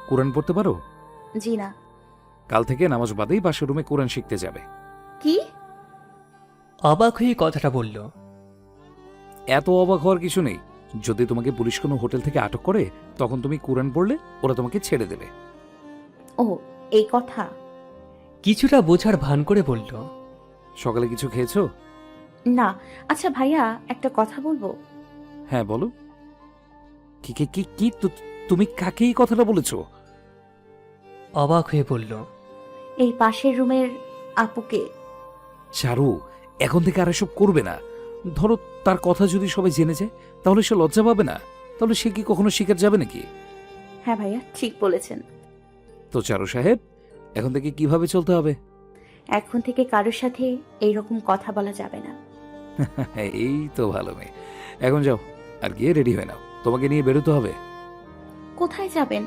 কোরআন পড়তে পারো? জি না। কাল থেকে নামাজ বাদেই পাশের রুমে কোরআন শিখতে যাবে। কি? অবাক হয়ে কথাটা বলল। এত অবাক হওয়ার কিছু নেই। যদি তোমাকে পুলিশ কোনো হোটেল থেকে আটক করে তখন তুমি কোরআন পড়লে ওরা তোমাকে ছেড়ে দেবে। ও, এই কথা। কিছুটা বোঝার ভান করে বলল, সকালে কিছু খেয়েছো? না। আচ্ছা ভাইয়া, একটা কথা বলবো? হ্যাঁ বলো। কি কি কি কি তুমি কাকে এই কথাটা বলেছো? অবাক হয়ে বলল, এই পাশের রুমের আপুকে। চারু, এখন থেকে আর এসব করবে না। ধরো তার কথা যদি সবাই জেনে যায়, তাহলে সে লজ্জা পাবে না? তাহলে সে কি কখনো শিকার যাবে নাকি? হ্যাঁ ভাইয়া, ঠিক বলেছেন। তো চারু সাহেব, এখন থেকে কিভাবে চলতে হবে? এখন থেকে কারোর সাথে এইরকম কথা বলা যাবে না। এই তো ভালো মেয়ে। এখন যাও, আর গিয়ে রেডি হয়ে নাও। তোমাকে নিয়ে বেরোতে হবে। কোথায় যাবেন?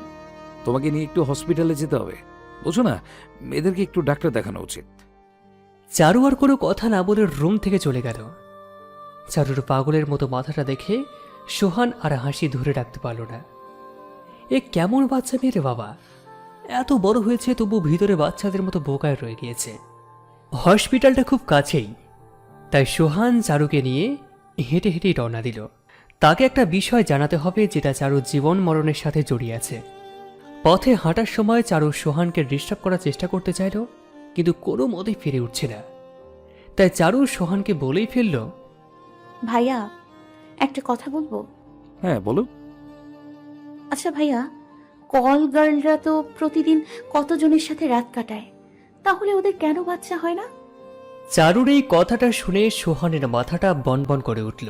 তোমাকে নিয়ে একটু হসপিটালে যেতে হবে। বুঝো না, মেয়েদেরকে একটু ডাক্তার দেখানো উচিত। চারু আর কোনো কথা না বলে রুম থেকে চলে গেল। চারুর পাগলের মতো মাথাটা দেখে সোহান আর হাসি ধরে রাখতে পারল না। এ কেমন বাচ্চা মেয়ে রে বাবা, এত বড় হয়েছে তবু ভিতরে বাচ্চাদের মতো বোকায় রয়ে গিয়েছে। হসপিটালটা খুব কাছেই, তাই সোহান চারুকে নিয়ে হেঁটে হেঁটেই রওনা দিল। তাকে একটা বিষয় জানাতে হবে যেটা চারুর জীবন মরণের সাথে জড়িয়ে আছে। পথে হাঁটার সময় চারু সোহানকে ডিস্টার্ব করার চেষ্টা করতে চাইল, কিন্তু কোনো মতেই ফিরে উঠছে না। তাই চারু সোহানকে বলেই ফেলল, ভাইয়া, একটা কথা বলবো? হ্যাঁ বলো। আচ্ছা ভাইয়া, কল গার্লরা তো প্রতিদিন কতজনের সাথে রাত কাটায়, তাহলে ওদের কেন বাচ্চা হয় না? চারুর এই কথাটা শুনে সোহানের মাথাটা বনবন করে উঠল।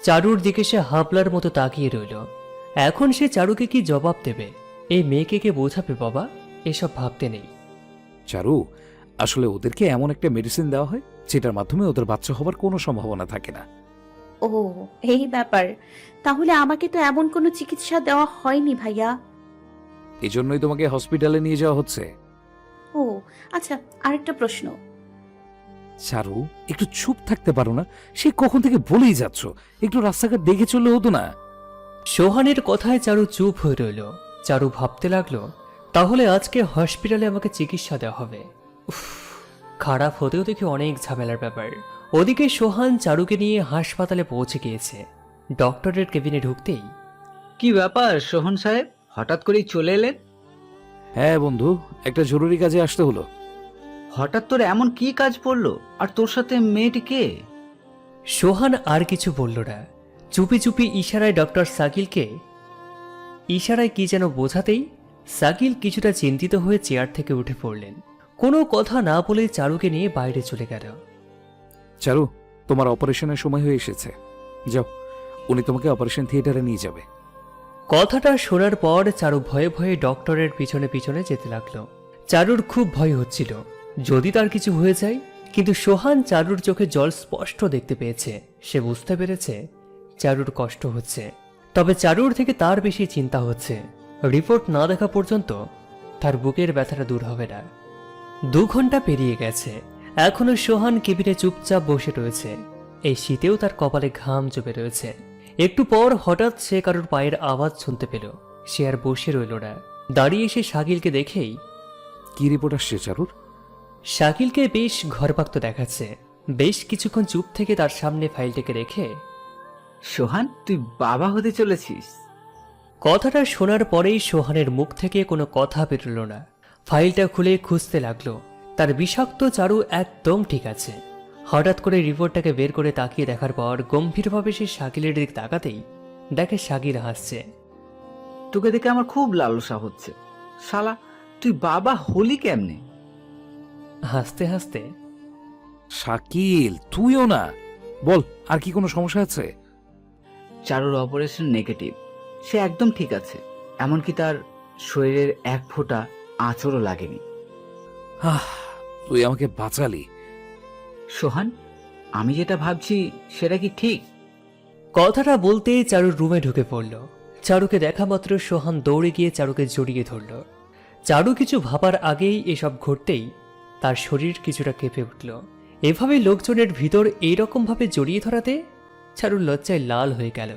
চারুর দিকে সে হাবলার মতো তাকিয়ে রইল। এখন সে চারুকে কি জবাব দেবে? এই মেয়েকে কে বোঝাবে বাবা? এসব ভাবতে নেই। চারু, আসলে ওদেরকে এমন একটা মেডিসিন দেওয়া হয় যেটার মাধ্যমে ওদের বাচ্চা হবার কোনো সম্ভাবনা থাকে না। ও, এই ব্যাপার। তাহলে আমাকে তো এমন কোনো চিকিৎসা দেওয়া হয়নি ভাইয়া। এই জন্যই তোমাকে হসপিটালে নিয়ে যাওয়া হচ্ছে। ও আচ্ছা, আরেকটা প্রশ্ন। চারু, একটু চুপ থাকতে পারো না? সে কখন থেকে বলেই যাচ্ছ, একটু রাস্তাঘাট দেখে চললে হতো না? সোহানের কথায় চারু চুপ হয়ে রইল। চারু ভাবতে লাগলো, তাহলে আজকে হসপিটালে আমাকে চিকিৎসা দেওয়া হবে। উফ, খারাপ হতেও দেখি অনেক ঝামেলার ব্যাপার। ওদিকে সোহান চারুকে নিয়ে হাসপাতালে পৌঁছে গিয়েছে। ডক্টরের কেবিনে ঢুকতেই, কি ব্যাপার সোহন সাহেব, হঠাৎ করেই চলে এলেন? হ্যাঁ বন্ধু, একটা জরুরি কাজে আসতে হলো। হঠাৎ তোর এমন কি কাজ পড়লো? আর তোর সাথে মেয়েটি কে? সোহান আর কিছু বলল না। চুপি চুপি ইশারায় ডক্টর সাকিলকে ইশারায় কি যেন বোঝাতেই সাকিল কিছুটা চিন্তিত হয়ে চেয়ার থেকে উঠে পড়লেন। কোনো কথা না বলে চারুকে নিয়ে বাইরে চলে গেল। চারু, তোমার অপারেশনের সময় হয়ে এসেছে। যাও, উনি তোমাকে অপারেশন থিয়েটারে নিয়ে যাবে। কথাটা শোনার পর চারু ভয়ে ভয়ে ডক্টরের পিছনে পিছনে যেতে লাগলো। চারুর খুব ভয় হচ্ছিল যদি তার কিছু হয়ে যায়, কিন্তু সোহান চারুর চোখে জল স্পষ্ট দেখতে পেয়েছে। সে বুঝতে পেরেছে চারুর কষ্ট হচ্ছে, তবে চারুর থেকে তার বেশি চিন্তা হচ্ছে রিপোর্ট না দেখা পর্যন্ত তার বুকের ব্যথাটা দূর হবে না। 2 ঘন্টা পেরিয়ে গেছে, এখনো সোহান কেবিনে চুপচাপ বসে রয়েছে। এই শীতেও তার কপালে ঘাম জমে রয়েছে। একটু পর হঠাৎ সে কারোর পায়ের আওয়াজ শুনতে পেল। সে আর বসে রইল না, দাঁড়িয়ে এসে শাকিলকে দেখেই, কি রিপোর্ট আসছে চারুর? শাকিলকে বেশ ঘরপাক্ত দেখাচ্ছে। বেশ কিছুক্ষণ চুপ থেকে তার সামনে ফাইলটাকে রেখে, সোহান, তুই বাবা হতে চলেছিস? কথাটা শোনার পরেই সোহানের মুখ থেকে কোনো কথা বেরোল না। ফাইলটা খুলে খুঁজতে লাগলো। তার বিষাক্ত চারু একদম ঠিক আছে। হঠাৎ করে রিপোর্টটাকে বের করে তাকিয়ে দেখার পর গম্ভীরভাবে সে শাকিলের দিক তাকাতেই দেখে শাকিল হাসছে। তোকে দেখে আমার খুব লালসা হচ্ছে। শালা, তুই বাবা হলি কেমনে? হাসতে হাসতে, শাকিল, তুইও না? বল, আর কি কোনো সমস্যা আছে? চারুর অপারেশন নেগেটিভ, সে একদম ঠিক আছে। এমনকি তার শরীরের এক ফোঁটা আঁচড়ও লাগেনি। তুই আমাকে বাঁচালি। সোহান, আমি যেটা ভাবছি সেটা কি ঠিক? কথাটা বলতেই চারুর রুমে ঢুকে পড়ল। চারুকে দেখা মাত্র সোহান দৌড়ে গিয়ে চারুকে জড়িয়ে ধরল। চারু কিছু ভাবার আগেই এসব ঘটতেই তার শরীর কিছুটা কেঁপে উঠল। এভাবে লোকজনের ভিতর এইরকম ভাবে জড়িয়ে ধরাতে চারুর লজ্জায় লাল হয়ে গেল।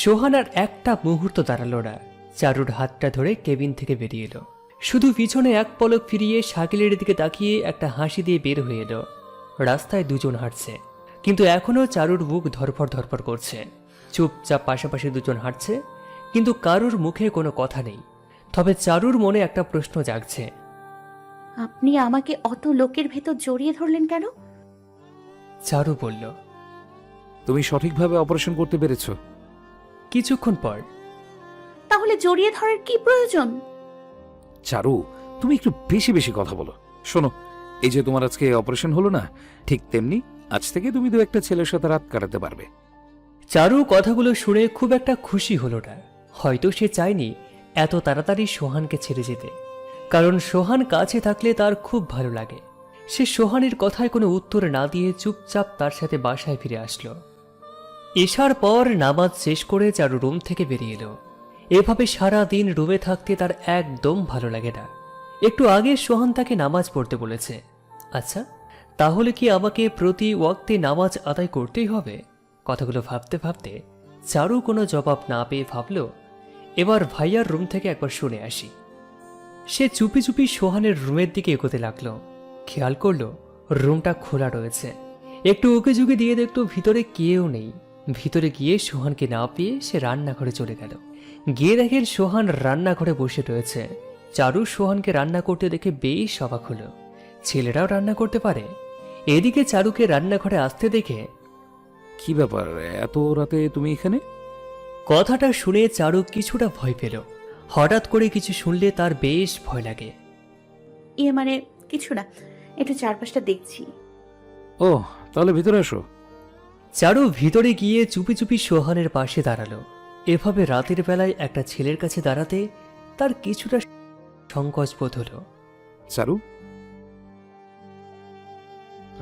সোহান আর একটা মুহূর্ত দাঁড়ালো না, চারুর হাতটা ধরে কেবিন থেকে বেরিয়ে এলো। শুধু পিছনে এক পলক ফিরিয়ে শাকিলের দিকে তাকিয়ে একটা হাসি দিয়ে বের হয়ে এলো। রাস্তায় 2 জন হাঁটছে, কিন্তু এখনো চারুর বুক ধরফর ধরফর করছে। চুপচাপ পাশাপাশি 2 জন হাঁটছে, কিন্তু কারুর মুখে কোনো কথা নেই। তবে চারুর মনে একটা প্রশ্ন জাগছে। আপনি আমাকে অত লোকের ভেতর জড়িয়ে ধরলেন কেন? চারু বলল। তুমি সঠিকভাবে অপারেশন করতে পেরেছো। কিছুক্ষণ পর তাহলে জড়িয়ে ধরার কি প্রয়োজন? চারু, তুমি একটু বেশি বেশি কথা বলো। শোনো, এই যে তোমার আজকে অপারেশন হলো না, ঠিক তেমনি আজ থেকে তুমি দু একটা ছেলের সাথে রাত কাটাতে পারবে। চারু কথাগুলো শুনে খুব একটা খুশি হলো না। হয়তো সে চায়নি এত তাড়াতাড়ি সোহানকে ছেড়ে যেতে, কারণ সোহান কাছে থাকলে তার খুব ভালো লাগে। সে সোহানের কথায় কোনো উত্তর না দিয়ে চুপচাপ তার সাথে বাসায় ফিরে আসলো। এশার পর নামাজ শেষ করে চারু রুম থেকে বেরিয়ে এলো। এভাবে সারা দিন রুমে থাকতে তার একদম ভালো লাগে না। একটু আগে সোহান তাকে নামাজ পড়তে বলেছে। আচ্ছা, তাহলে কি আমাকে প্রতি ওয়াক্তে নামাজ আদায় করতেই হবে? কথাগুলো ভাবতে ভাবতে চারু কোনো জবাব না পেয়ে ভাবল, এবার ভাইয়ার রুম থেকে একবার শুনে আসি। সে চুপি চুপি সোহানের রুমের দিকে এগোতে লাগলো। খেয়াল করলো রুমটা খোলা রয়েছে। একটু উকি ঝুঁকি দিয়ে দেখলো ভিতরে কেউ নেই। ভিতরে গিয়ে সোহানকে না পেয়ে সে রান্নাঘরে চলে গেল। গিয়ে দেখেন সোহান রান্নাঘরে বসে রয়েছে। চারু সোহানকে রান্না করতে দেখে বেশ অবাক হলো। ছেলেরাও রান্না করতে পারে? এদিকে চারুকে রান্নাঘরে আসতে দেখে, কি ব্যাপার, এত রাতে তুমি এখানে? কথাটা শুনে চারু কিছুটা ভয় পেল। হঠাৎ করে কিছু শুনলে তার বেশ ভয় লাগে। মানে কিছু না, একটু চারপাশটা দেখছি। ও, তাহলে ভিতরে আসো। চারু ভিতরে গিয়ে চুপি চুপি সোহানের পাশে দাঁড়ালো। এভাবে রাতের বেলায় একটা ছেলের কাছে দাঁড়াতে তার কিছুটা সংকোচ বোধ হলো। চারু,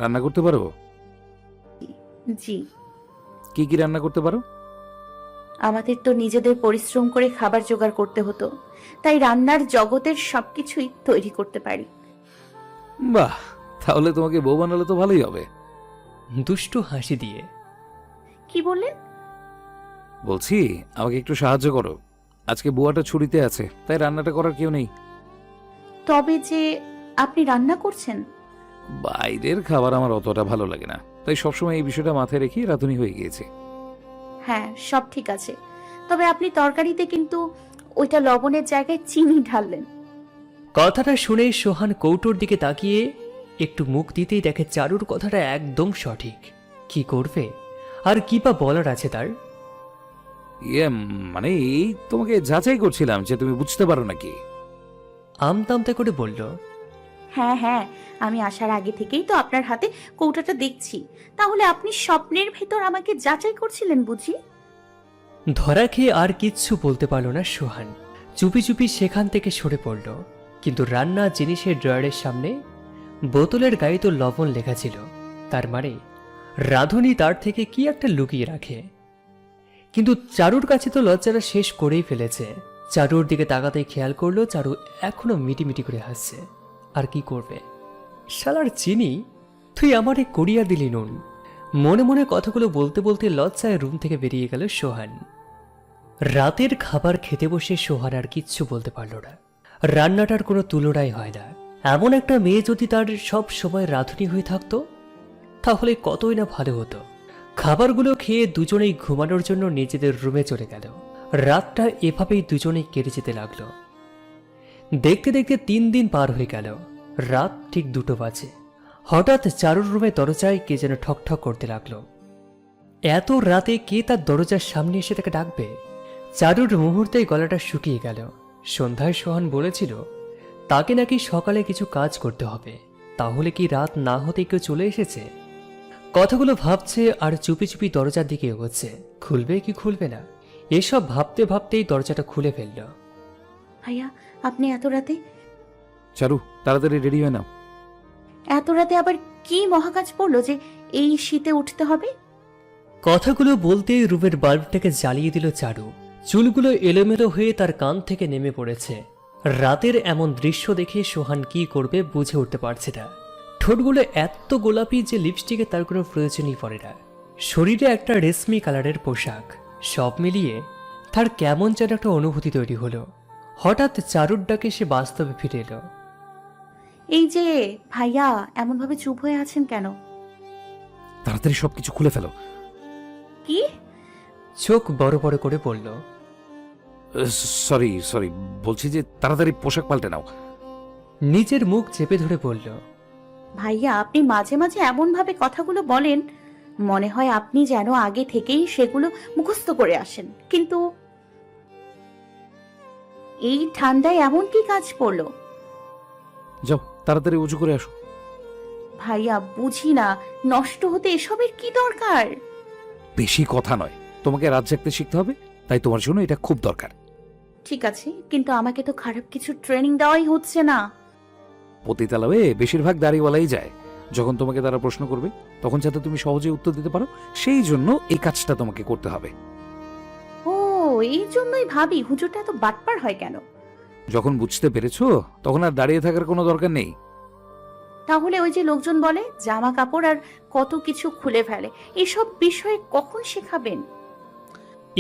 রান্না করতে পারো? জি। কি কি রান্না করতে পারো? আমাদের তো নিজেদের পরিশ্রম করে খাবার জোগাড় করতে হতো, তাই রান্নার জগতের সবকিছুই তৈরি করতে পারি। বাহ, তাহলে তোমাকে বউ বানালে তো ভালোই হবে। দুষ্টু হাসি দিয়ে। কি বললেন? বলছি, আমাকে একটু সাহায্য করো। আজকে বুয়াটা ছুটিতে আছে, তাই রান্নাটা করার কেউ নেই। তবে যে আপনি রান্না করছেন? বাইরের খাবার আমার অতটা ভালো লাগে না, তাই সবসময় এই বিষয়টা মাথায় রেখে রাঁধুনি হয়ে গিয়েছে। হ্যাঁ, সব ঠিক আছে, তবে আপনি তরকারিতে কিন্তু ওইটা লবণের জায়গায় চিনি ঢাললেন। কথাটা শুনে সোহান কৌটোর দিকে তাকিয়ে একটু মুখ দিতেই দেখে চারুর কথাটা একদম সঠিক। কি করবে আর কি বা বলার আছে তার? মানে এই তোমাকে যাচাই করছিলাম যে তুমি বুঝতে পারো নাকি। আমতামতে করে বলল, হ্যাঁ হ্যাঁ, আমি আসার আগে থেকেই তো আপনার হাতে কৌটাটা দেখছি। তাহলে আপনি স্বপ্নের ভেতর আমাকে যাচাই করছিলেন বুঝি? ধরা খেয়ে আর কিচ্ছু বলতে পারল না সোহান। চুপি চুপি সেখান থেকে সরে পড়ল। কিন্তু রান্না জিনিসের ড্রয়ারের সামনে বোতলের গায়ে তো লবণ লেখা ছিল। তার মানে রাঁধুনি তার থেকে কি একটা লুকিয়ে রাখে। কিন্তু চারুর কাছে তো লজ্জাটা শেষ করেই ফেলেছে। চারুর দিকে তাকাতেই খেয়াল করলো চারু এখনো মিটিমিটি করে হাসছে। আর কি করবে? শালার চিনি, তুই আমারে করিয়া দিলি নুন। মনে মনে কথাগুলো বলতে বলতে লজ্জায় রুম থেকে বেরিয়ে গেল সোহান। রাতের খাবার খেতে বসে সোহান আর কিচ্ছু বলতে পারল না। রান্নাটার কোনো তুলনাই হয় না। এমন একটা মেয়ে যদি তার সব সময় রাঁধুনি হয়ে থাকতো তাহলে কতই না ভালো হতো। খাবারগুলো খেয়ে দুজনেই ঘুমানোর জন্য নিজেদের রুমে চলে গেল। রাতটা এভাবেই দুজনেই কেটে যেতে লাগলো। দেখতে দেখতে 3 দিন পার হয়ে গেল। রাত ঠিক 2টো বাজে। হঠাৎ চারুর রুমে দরজায় কে যেন ঠকঠক করতে লাগলো। এত রাতে কে তার দরজার সামনে এসে তাকে ডাকবে? চারুর মুহূর্তেই গলাটা শুকিয়ে গেল। সন্ধ্যায় সোহান বলেছিল তাকে নাকি সকালে কিছু কাজ করতে হবে। তাহলে কি রাত না হতে কেউ চলে এসেছে? কথাগুলো ভাবছে আর চুপি চুপি দরজার দিকে এগোচ্ছে। খুলবে কি খুলবে না, এসব ভাবতে ভাবতেই দরজাটা খুলে ফেলল। ভাইয়া, আপনি এত রাতে? চারু, তাড়াতাড়ি রেডি হয়ে নাও। এত রাতে আবার কি মহাকাজ পড়লো যে এই শীতে উঠতে হবে? কথাগুলো বলতেই রুমের বাল্বটাকে জ্বালিয়ে দিল চারু। চুলগুলো এলোমেলো হয়ে তার কান থেকে নেমে পড়েছে। রাতের এমন দৃশ্য দেখে সোহান কি করবে বুঝে উঠতে পারছে না। ঠোঁটগুলো এত গোলাপি যে লিপস্টিকে তার কোনো প্রয়োজনই পড়ে না। শরীরে একটা রেশমি কালারের পোশাক, সব মিলিয়ে তার কেমন যেন একটা অনুভূতি তৈরি হলো। হঠাৎ চারুর ডাকে সে বাস্তবে ফিরে এলো। এই যে ভাইয়া, এমন ভাবে চুপ হয়ে আছেন কেন? তাড়াতাড়ি সবকিছু খুলে ফেলো। কি? চোখ বড় বড় করে বলল, সরি, বলছি যে তাড়াতাড়ি পোশাক পাল্টে নাও। নিজের মুখ চেপে ধরে বলল, ভাইয়া, আপনি মাঝে মাঝে এমনভাবে কথাগুলো বলেন, মনে হয় আপনি যেন আগে থেকেই সেগুলো মুখস্থ করে আসেন। কিন্তু এই ঠান্ডায় এমন কি কাজ পড়লো? যাও তাড়াতাড়ি উঁচু করে আসো। ভাইয়া, বুঝি না, নষ্ট হতে এসবের কি দরকার? বেশি কথা নয়, তোমাকে রাত জাগতে শিখতে হবে, তাই তোমার জন্য এটা খুব দরকার। ঠিক আছে, কিন্তু আমাকে তো খারাপ কিছু ট্রেনিং দেওয়াই হচ্ছে না। পতিতালয়ে বেশিরভাগ দাড়িওয়ালাই যায়। যখন তোমাকে তারা প্রশ্ন করবে তখন যাতে তুমি সহজে উত্তর দিতে পারো, সেই জন্য এই কাজটা তোমাকে করতে হবে। ও, এই জন্যই ভাবি হুজুরটা এত বাটপার হয় কেন। যখন বুঝতে পেরেছো তখন আর দাঁড়িয়ে থাকার কোনো দরকার নেই। তাহলে ওই যে লোকজন বলে জামা কাপড় আর কত কিছু খুলে ফেলে, এসব বিষয়ে কখন শেখাবেন?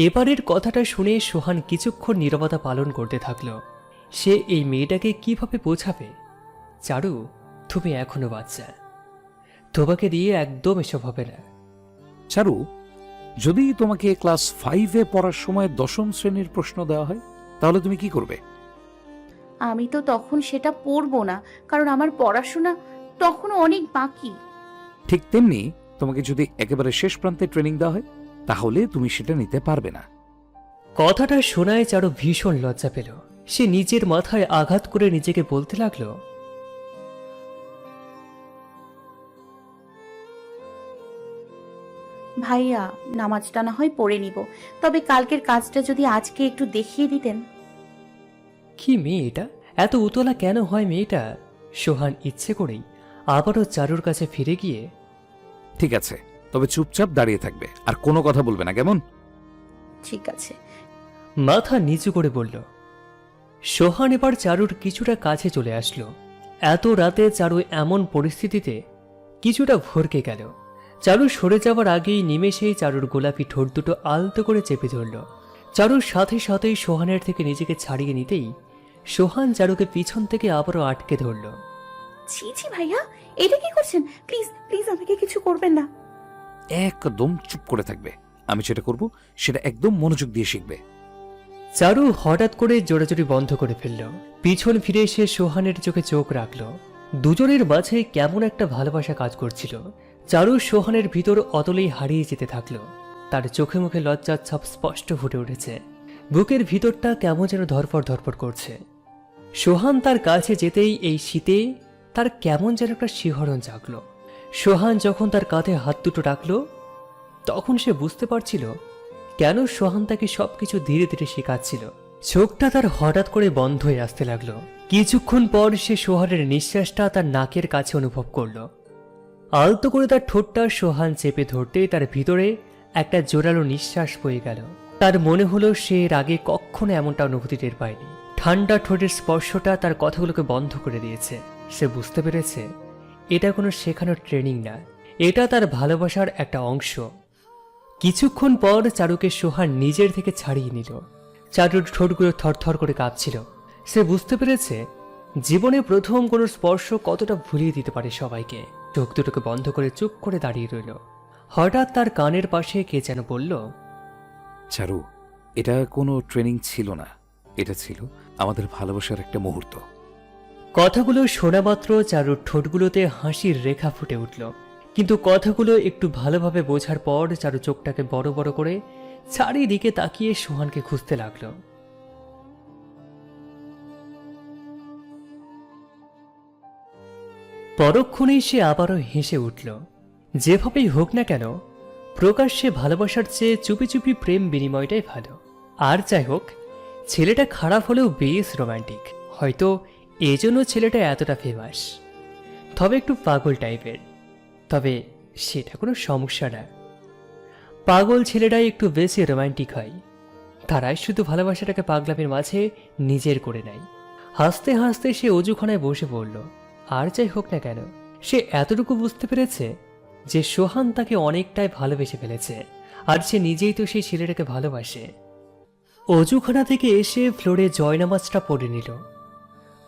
এবারের কথাটা শুনে সোহান কিছুক্ষণ নীরবতা পালন করতে থাকলো। সে এই মেয়েটাকে কিভাবে বোঝাবে, চারু তুমি এখনো বাচ্চা, তোমাকে দিয়ে একদম এসব হবে না। চারু, যদি তোমাকে ক্লাস 5-এ পড়ার সময় 10ম শ্রেণীর প্রশ্ন দেওয়া হয় তাহলে তুমি কি করবে? আমি তো তখন সেটা পড়বো না, কারণ আমার পড়াশোনা তখনও অনেক বাকি। ঠিক তেমনি তোমাকে যদি একেবারে শেষ প্রান্তে ট্রেনিং দেওয়া হয় তাহলে তুমি সেটা নিতে পারবে না। কথাটা শোনায় চারু ভীষণ লজ্জা পেল। সে নিজের মাথায় আঘাত করে নিজেকে বলতে লাগলো, ভাইয়া, নামাজটা না হয় পড়ে নিব, তবে কালকের কাজটা যদি আজকে একটু দেখিয়ে দিতেন। কি মেয়ে এটা, এত উতলা কেন হয় মেয়েটা? সোহান ইচ্ছে করেই আবারও চারুর কাছে ফিরে গিয়ে, ঠিক আছে, তবে চুপচাপ দাঁড়িয়ে থাকবে আর কোনো কথা বলবে না, কেমন? ঠিক আছে। মাথা নিচু করে বলল। সোহান এবার চারুর কিছুটা কাছে চলে আসলো। এত রাতে চারু এমন পরিস্থিতিতে কিছুটা ভরকে গেল। চারু সরে যাওয়ার আগেই নিমেষেই চারুর গোলাপি ঠোঁট দুটো আলতো করে চেপে ধরল। চারুর সাথে সাথেই সোহানের থেকে নিজেকে ছাড়িয়ে নিতেই সোহান চারুকে পিছন থেকে আবারও আটকে ধরল। ছি ছি ভাইয়া, এটা কি করছেন? প্লিজ প্লিজ আমাকে কিছু করবেন না। একদম চুপ করে থাকবে। আমি যেটা করব সেটা একদম মনোযোগ দিয়ে শিখবে। চারু হঠাৎ করে জোরাজোরি বন্ধ করে ফেলল। পিছন ফিরে এসে সোহানের চোখে চোখ রাখল। দুজনের মাঝে কেমন একটা ভালোবাসা কাজ করছিল। চারু সোহানের ভিতর অতলেই হারিয়ে যেতে থাকলো। তার চোখে মুখে লজ্জার ছাপ স্পষ্ট ফুটে উঠেছে। বুকের ভিতরটা কেমন যেন ধরফর ধরফর করছে। সোহান তার কাছে যেতেই এই শীতে তার কেমন যেন একটা শিহরণ জাগলো। সোহান যখন তার কাঁধে হাত দুটো রাখলো তখন সে বুঝতে পারছিল কেন সোহান তাকে সবকিছু ধীরে ধীরে শেখাচ্ছিল। চোখটা তার হঠাৎ করে বন্ধ হয়ে আসতে লাগলো। কিছুক্ষণ পর সে সোহানের নিঃশ্বাসটা তার নাকের কাছে অনুভব করলো। আলতো করে তার ঠোঁটটা সোহান চেপে ধরতে তার ভিতরে একটা জোরালো নিঃশ্বাস বয়ে গেল। তার মনে হলো সে এর আগে কখনো এমনটা অনুভূতি টের পায়নি। ঠান্ডা ঠোঁটের স্পর্শটা তার কথাগুলোকে বন্ধ করে দিয়েছে। সে বুঝতে পেরেছে এটা কোনো শেখানোর ট্রেনিং না, এটা তার ভালোবাসার একটা অংশ। কিছুক্ষণ পর চারুকে সোহান নিজের থেকে ছাড়িয়ে নিল। চারুর ঠোঁটগুলো থরথর করে কাঁপছিল। সে বুঝতে পেরেছে জীবনে প্রথম কোনো স্পর্শ কতটা ভুলিয়ে দিতে পারে সবাইকে। চোখ দুটোকে বন্ধ করে চুপ করে দাঁড়িয়ে রইল। হঠাৎ তার কানের পাশে কে যেন বলল, চারু, এটা কোনো ট্রেনিং ছিল না, এটা ছিল আমাদের ভালোবাসার একটা মুহূর্ত। কথাগুলো শোনা মাত্র চারুর ঠোঁটগুলোতে হাসির রেখা ফুটে উঠল। কিন্তু কথাগুলো একটু ভালোভাবে বোঝার পর চারু চোখটাকে বড় বড় করে চারিদিকে তাকিয়ে সোহানকে খুঁজতে লাগলো। পরক্ষণেই সে আবারও হেসে উঠল। যেভাবেই হোক না কেন প্রকাশ্যে ভালোবাসার চেয়ে চুপি চুপি প্রেম বিনিময়টাই ভালো। আর যাই হোক, ছেলেটা খারাপ হলেও বেশ রোমান্টিক, হয়তো এজন্য ছেলেটা এতটা ফেমাস। তবে একটু পাগল টাইপের, তবে সেটা কোনো সমস্যা না। পাগল ছেলেরাই একটু বেশি রোমান্টিক হয়, তারাই শুধু ভালোবাসাটাকে পাগলামের মাঝে নিজের করে নেয়। হাসতে হাসতে সে অজুখানায় বসে পড়ল। আর যাই হোক না কেন সে এতটুকু বুঝতে পেরেছে যে সোহান তাকে অনেকটাই ভালোবেসে ফেলেছে, আর সে নিজেই তো সেই ছেলেটাকে ভালোবাসে। অজুখানা থেকে এসে ফ্লোরে জয়নামাজটা পড়ে নিল।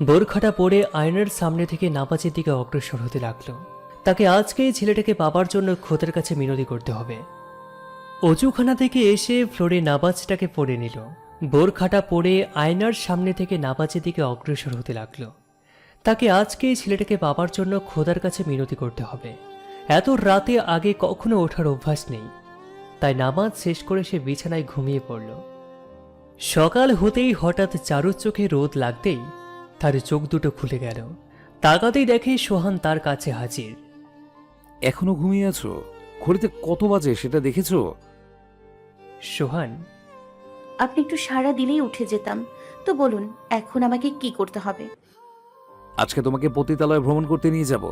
বোরখাটা পরে আয়নার সামনে থেকে নামাজের দিকে অগ্রসর হতে লাগলো। তাকে আজকে এই ছেলেটাকে পাবার জন্য খোদার কাছে মিনতি করতে হবে। অজুখানা থেকে এসে ফ্লোরে নামাজটাকে পড়ে নিল। বোরখাটা পরে আয়নার সামনে থেকে নামাজের দিকে অগ্রসর হতে লাগলো। তাকে আজকে এই ছেলেটাকে পাবার জন্য খোদার কাছে মিনতি করতে হবে। এত রাতে আগে কখনো ওঠার অভ্যাস নেই, তাই নামাজ শেষ করে সে বিছানায় ঘুমিয়ে পড়ল। সকাল হতেই হঠাৎ চারুর চোখে রোদ লাগতেই তার চোখ দুটো খুলে গেল। তাকাতেই দেখে সোহান তার কাছে হাজির। এখনো ঘুমিয়ে আছো? ঘড়িতে কত বাজে সেটা দেখেছো? সোহান, আপনি একটু সাড়া দিলেই উঠে যেতাম। তো বলুন, এখন আমাকে কি করতে হবে? আজকে তোমাকে পতিতালয়ে ভ্রমণ করতে নিয়ে যাব।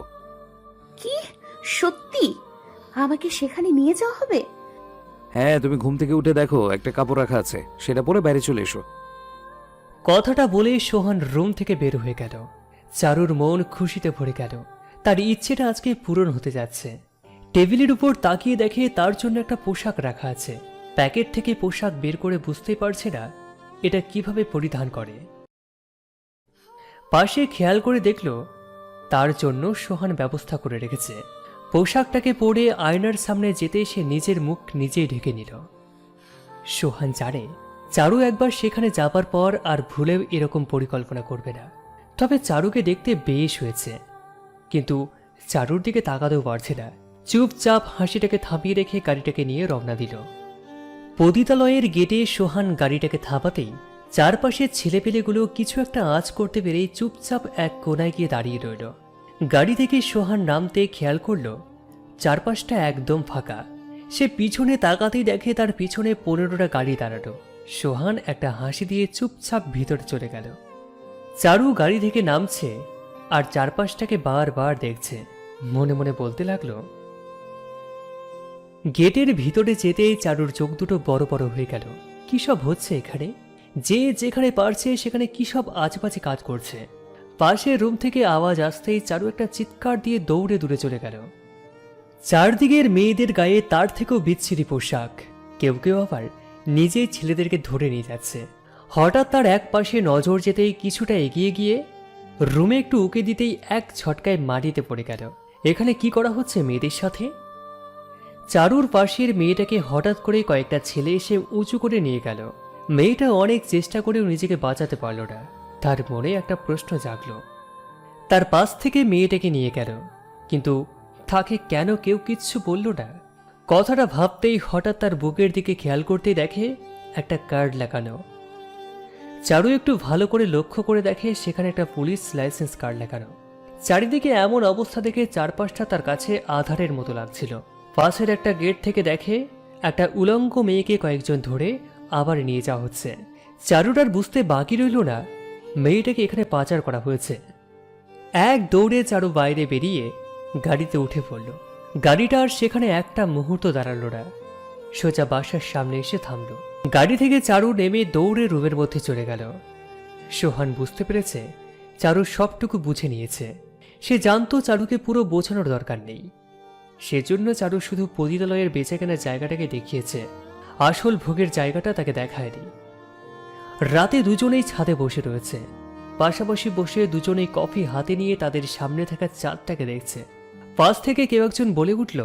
কি সত্যি আমাকে সেখানে নিয়ে যাওয়া হবে? হ্যাঁ, তুমি ঘুম থেকে উঠে দেখো একটা কাপড় রাখা আছে, সেটা পরে বাইরে চলে এসো। কথাটা বলেই সোহান রুম থেকে বের হয়ে গেল। চারুর মন খুশিতে ভরে গেল। তার ইচ্ছেটা আজকে পূরণ হতে যাচ্ছে। টেবিলের উপর তাকিয়ে দেখে তার জন্য একটা পোশাক রাখা আছে। প্যাকেট থেকে পোশাক বের করে বুঝতেই পারছে না এটা কিভাবে পরিধান করে। পাশে খেয়াল করে দেখল তার জন্য সোহান ব্যবস্থা করে রেখেছে। পোশাকটাকে পরে আয়নার সামনে যেতে সে নিজের মুখ নিজেই ঢেকে নিল। সোহান জানে চারু একবার সেখানে যাবার পর আর ভুলেও এরকম পরিকল্পনা করবে না। তবে চারুকে দেখতে বেশ হয়েছে, কিন্তু চারুর দিকে তাকাতেও পারছে না। চুপচাপ হাসিটাকে থামিয়ে রেখে গাড়িটাকে নিয়ে রওনা দিল। পতিতালয়ের গেটে সোহান গাড়িটাকে থামাতেই চারপাশের ছেলেপেলেগুলো কিছু একটা আঁচ করতে পেরেই চুপচাপ এক কোনায় গিয়ে দাঁড়িয়ে রইল। গাড়ি থেকে সোহান নামতে খেয়াল করল চারপাশটা একদম ফাঁকা। সে পিছনে তাকাতেই দেখে তার পিছনে 15টা গাড়ি দাঁড়ানো। সোহান একটা হাসি দিয়ে চুপচাপ ভিতরে চলে গেল। চারু গাড়ি থেকে নামছে আর চারপাশটাকে বারবার দেখছে। মনে মনে বলতে লাগলো। গেটের ভিতরে যেতেই চারুর চোখ দুটো বড় বড় হয়ে গেল। কি সব হচ্ছে এখানে? যে যেখানে পারছে সেখানে কি সব আজেবাজে কাজ করছে। পাশের রুম থেকে আওয়াজ আসতেই চারু একটা চিৎকার দিয়ে দৌড়ে দূরে চলে গেল। চারদিকের মেয়েদের গায়ে তার থেকেও বিচ্ছিরি পোশাক। কেউ কেউ আবার নিজেই ছেলেদেরকে ধরে নিয়ে যাচ্ছে। হঠাৎ তার এক পাশে নজর যেতেই কিছুটা এগিয়ে গিয়ে রুমে একটু উকে দিতেই এক ছটকায় মাটিতে পড়ে গেল। এখানে কি করা হচ্ছে মেয়েদের সাথে? চারুর পাশের মেয়েটাকে হঠাৎ করে কয়েকটা ছেলে এসে উঁচু করে নিয়ে গেল। মেয়েটা অনেক চেষ্টা করেও নিজেকে বাঁচাতে পারল না। তার মনে একটা প্রশ্ন জাগলো। তার পাশ থেকে মেয়েটাকে নিয়ে গেল, কিন্তু তাকে কেন কেউ কিচ্ছু বলল না? কথাটা ভাবতেই হঠাৎ তার বুকের দিকে খেয়াল করতেই দেখে একটা কার্ড লাগানো। চারু একটু ভালো করে লক্ষ্য করে দেখে সেখানে একটা পুলিশ লাইসেন্স কার্ড লাগানো। চারিদিকে এমন অবস্থা দেখে চারপাশটা তার কাছে আধারের মতো লাগছিল। পাশের একটা গেট থেকে দেখে একটা উলঙ্গ মেয়েকে কয়েকজন ধরে আবার নিয়ে যাওয়া হচ্ছে। চারুর আর বুঝতে বাকি রইল না মেয়েটাকে এখানে পাচার করা হয়েছে। এক দৌড়ে চারু বাইরে বেরিয়ে গাড়িতে উঠে পড়ল। গাড়িটা আর সেখানে একটা মুহূর্ত দাঁড়ালো না, সোজা বাসার সামনে এসে থামল। গাড়ি থেকে চারু নেমে দৌড়ে রুমের মধ্যে চলে গেল। সোহান বুঝতে পেরেছে চারু সবটুকু বুঝে নিয়েছে। সে জানতো চারুকে পুরো বোঝানোর দরকার নেই। সেজন্য চারু শুধু পতিতালয়ের বেচাকেনা জায়গাটাকে দেখিয়েছে, আসল ভোগের জায়গাটা তাকে দেখায়নি। রাতে দুজনেই ছাদে বসে রয়েছে। পাশাপাশি বসে দুজনেই কফি হাতে নিয়ে তাদের সামনে থাকা চাঁদটাকে দেখছে। পাশ থেকে কেউ একজন বলে উঠল,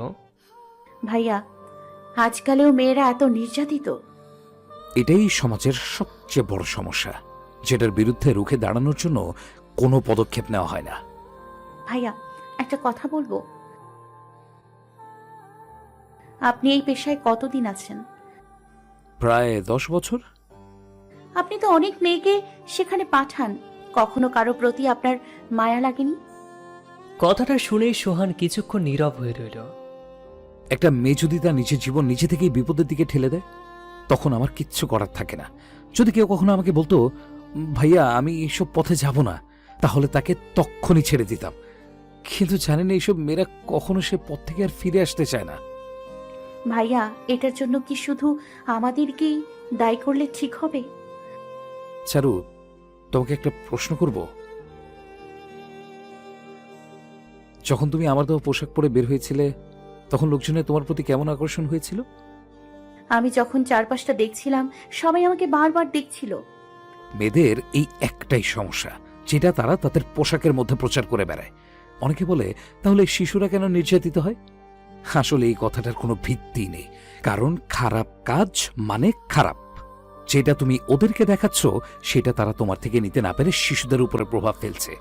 ভাইয়া, আজকালেও মেয়েরা এত নির্যাতিত? এটাই সমাজের সবচেয়ে বড় সমস্যা, যেটার বিরুদ্ধে রুখে দাঁড়ানোর জন্য কোনো পদক্ষেপ নেওয়া হয় না। ভাইয়া, একটা কথা বলবো? আপনি এই পেশায় কতদিন আছেন? প্রায় 10 বছর। আপনি তো অনেক মেয়েকে সেখানে পাঠান, কখনো কারো প্রতি আপনার মায়া লাগেনি? কথাটা শুনে সোহান কিছুক্ষণ নীরব হয়ে রইল। একটা মেয়ে যদি তার নিজের জীবন নিজে থেকেই বিপদের দিকে ঠেলে দেয়, তখন আমার কিচ্ছু করার থাকে না। যদি কেউ কখনো আমাকে বলতো, ভাইয়া আমি এইসব পথে যাব না, তাহলে তাকে তক্ষণই ছেড়ে দিতাম। কিন্তু জানেন, এইসব মেয়েরা কখনো সে পথ থেকে আর ফিরে আসতে চায় না। ভাইয়া, এটার জন্য কি শুধু আমাদেরকেই দায়ী করলে ঠিক হবে? চারু, তোমাকে একটা প্রশ্ন করব। যখন তুমি আমার দেওয়া পোশাক পরে বের হয়েছিলে, তখন লোকজনের তোমার প্রতি কেমন আকর্ষণ হয়েছিল? আমি যখন চারপাশটা দেখছিলাম, সবাই আমাকে বারবার দেখছিল। মেয়েদের এই একটাই সমস্যা, যেটা তারা তাদের পোশাকের মধ্যে প্রচার করে বেড়ায়। অনেকে বলে, তাহলে শিশুরা কেন নির্যাতিত হয়? আসলে এই কথাটার কোনো ভিত্তি নেই, কারণ খারাপ কাজ মানে খারাপ। যেটা তুমি ওদেরকে দেখাচ্ছ, সেটা তারা তোমার থেকে নিতে না পেরে শিশুদের উপরে প্রভাব ফেলছে।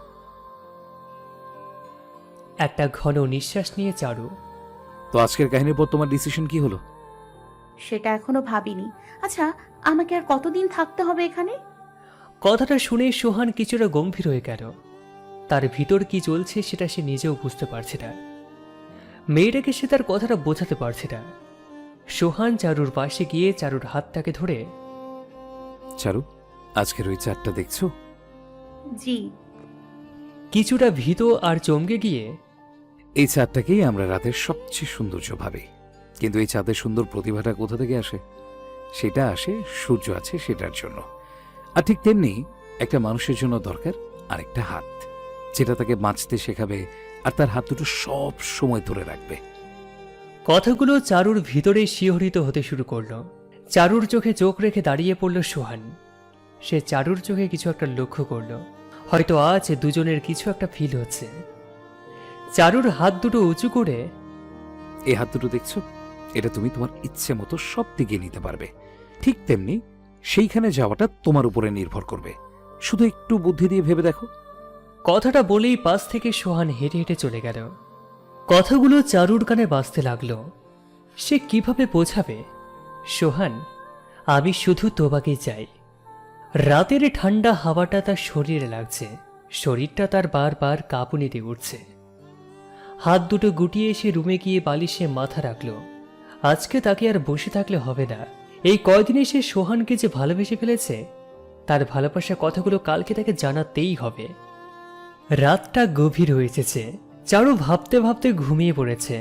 একটা ঘন নিঃশ্বাস নিয়ে চারু। তো আজকের কাহিনীর পর তোমার ডিসিশন কি হলো? সেটা এখনো ভাবিনি। আচ্ছা, আমাকে আর কতদিন থাকতে হবে এখানে? কথাটা শুনে সোহান কিছুটা গম্ভীর হয়ে গেল। তার ভিতর কি চলছে সেটা সে নিজেও বুঝতে পারছে না। মেয়েটাকে সে তার কথাটা বোঝাতে পারছে না। সোহান চারুর পাশে গিয়ে চারুর হাতটাকে ধরে, চারু, আজকের ওই চাঁদটা দেখছো? জি। কিছুটা ভীত আর চমকে গিয়ে, এই চাঁদটাকেই আমরা রাতের সবচেয়ে সৌন্দর্য ভাবি, কিন্তু এই চাঁদের সুন্দর প্রতিভাটা কোথা থেকে আসে? সেটা আসে সূর্য আছে সেটার জন্য। আর ঠিক তেমনি একটা মানুষের জন্য দরকার আরেকটা হাত, যেটা তাকে বাঁচতে শেখাবে আর তার হাত দুটো সব সময় ধরে রাখবে। কথাগুলো চারুর ভিতরে শিহরিত হতে শুরু করলো। চারুর চোখে চোখ রেখে দাঁড়িয়ে পড়ল সোহান। সে চারুর চোখে কিছু একটা লক্ষ্য করল। হয়তো আজ দুজনের কিছু একটা ফিল হচ্ছে। চারুর হাত দুটো উঁচু করে, এই হাত দুটো দেখছো? এটা তুমি তোমার ইচ্ছে মতো সব দিকে নিতে পারবে। ঠিক তেমনি সেইখানে যাওয়াটা তোমার উপরে নির্ভর করবে। শুধু একটু বুদ্ধি দিয়ে ভেবে দেখো। কথাটা বলেই পাশ থেকে সোহান হেঁটে হেঁটে চলে গেল। কথাগুলো চারুর কানে বাজতে লাগলো। সে কিভাবে বোঝাবে, সোহান, আমি শুধু তোমাকে চাই। রাতের ঠান্ডা হাওয়াটা তার শরীরে লাগছে, শরীরটা তার বারবার কাঁপুনি দিয়ে উঠছে। হাত দুটো গুটিয়ে সে রুমে গিয়ে বালিশে মাথা রাখল। আজকে তাকে আর বসে থাকলে হবে না। এই কয়দিনে সে সোহানকে যে ভালোবেসে ফেলেছে, তার ভালোবাসার কথাগুলো কালকে তাকে জানাতেই হবে। রাতটা গভীর হয়ে এসেছে। চারু ভাবতে ভাবতে ঘুমিয়ে পড়েছে,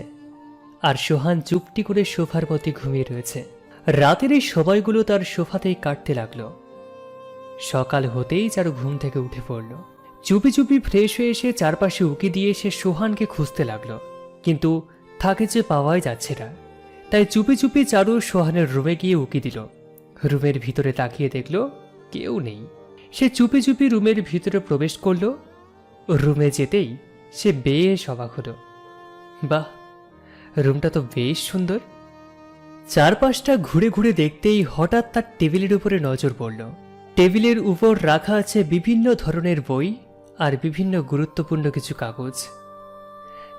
আর সোহান চুপটি করে সোফার মধ্যে ঘুমিয়ে রয়েছে। রাতের এই সময়গুলো তার সোফাতেই কাটতে লাগলো। সকাল হতেই চারু ঘুম থেকে উঠে পড়ল। চুপি চুপি ফ্রেশ হয়ে এসে চারপাশে উকি দিয়ে সে সোহানকে খুঁজতে লাগলো, কিন্তু তাকে যে পাওয়াই যাচ্ছে না। তাই চুপি চুপি চারু সোহানের রুমে গিয়ে উকি দিল। রুমের ভিতরে তাকিয়ে দেখল কেউ নেই। সে চুপি চুপি রুমের ভিতরে প্রবেশ করলো। রুমে যেতেই সে বেশ অবাক হলো। বাহ, রুমটা তো বেশ সুন্দর। চারপাশটা ঘুরে ঘুরে দেখতেই হঠাৎ তার টেবিলের উপরে নজর পড়ল। টেবিলের উপর রাখা আছে বিভিন্ন ধরনের বই আর বিভিন্ন গুরুত্বপূর্ণ কিছু কাগজ।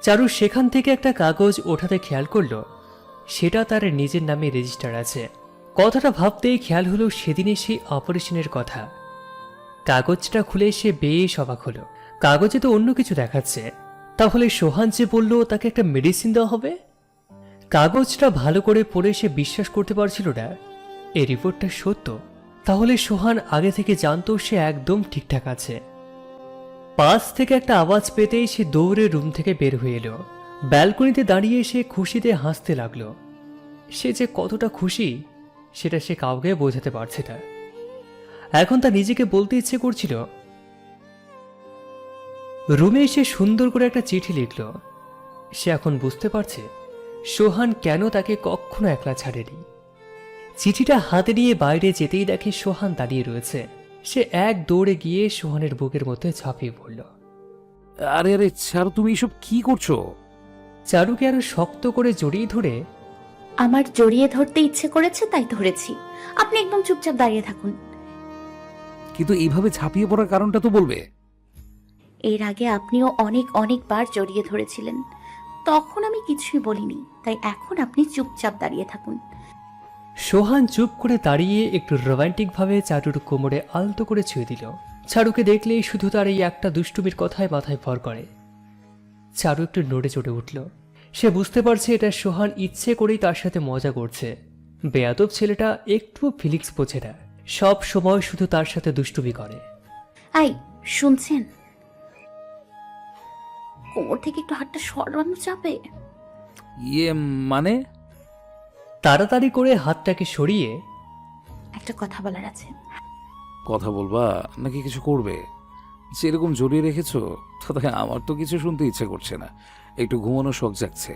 চারু সেখান থেকে একটা কাগজ ওঠাতে খেয়াল করল সেটা তার নিজের নামে রেজিস্টার আছে। কথাটা ভাবতেই খেয়াল হলো সেদিনে সেই অপারেশনের কথা। কাগজটা খুলে সে বেশ অবাক হলো। কাগজে তো অন্য কিছু দেখাচ্ছে। তাহলে সোহান যে বলল তাকে একটা মেডিসিন দেওয়া হবে। কাগজটা ভালো করে পড়ে সে বিশ্বাস করতে পারছিল না এই রিপোর্টটা সত্য। তাহলে সোহান আগে থেকে জানতো সে একদম ঠিকঠাক আছে। পাশ থেকে একটা আওয়াজ পেতেই সে দৌড়ে রুম থেকে বের হয়ে এলো। ব্যালকনিতে দাঁড়িয়ে সে খুশিতে হাসতে লাগলো। সে যে কতটা খুশি সেটা সে কাউকে বোঝাতে পারছে না। এখন তা নিজেকে বলতে ইচ্ছে করছিল। রুমে এসে সুন্দর করে একটা চিঠি লিখল। সে এখন বুঝতে পারছে সোহান কেন তাকে কখনো একলা ছাড়েনি। চিঠিটা হাতে নিয়ে বাইরে যেতেই দেখে সোহান দাঁড়িয়ে রয়েছে। সে এক দৌড়ে গিয়ে সোহানের বুকের মধ্যে ঝাঁপিয়ে পড়ল। আরে আরে চারু, তুমি এসব কি করছো? চারুকে আরো শক্ত করে জড়িয়ে ধরে, আমার জড়িয়ে ধরতে ইচ্ছে করেছে তাই ধরেছি। আপনি একদম চুপচাপ দাঁড়িয়ে থাকুন। কিন্তু এইভাবে ঝাঁপিয়ে পড়ার কারণটা তো বলবে। এর আগে আপনিও অনেকবার জড়িয়ে ধরেছিলেন, তখন আমি কিছুই বলিনি। তাই এখন আপনি চুপচাপ দাঁড়িয়ে থাকুন। সোহান চুপ করে দাঁড়িয়ে একটু রোমান্টিক ভাবে চারুর কোমরে আলতো করে ছুঁয়ে দিল। চারুকে দেখলেই শুধু তার এই একটা দুষ্টুমির কথায় মাথায় ভর করে। চারু একটু নড়ে চড়ে উঠল। সে বুঝতে পারছে এটা সোহান ইচ্ছে করেই তার সাথে মজা করছে। বেয়াদব ছেলেটা একটুও ফিলিংস বোঝে না, সব সময় শুধু তার সাথে দুষ্টুমি করে। আই, শুনছেন? কোমর থেকে একটু হাতটা সরানো যাবে? ইয়ে মানে? তাড়াতাড়ি করে হাতটাকে সরিয়ে, একটা কথা বলার আছে। কথা বলবা নাকি কিছু করবে? যেরকম জড়িয়ে রেখেছো তাতে আমার তো কিছু শুনতে ইচ্ছে করছে না, একটু ঘুমানো শখ জাগছে।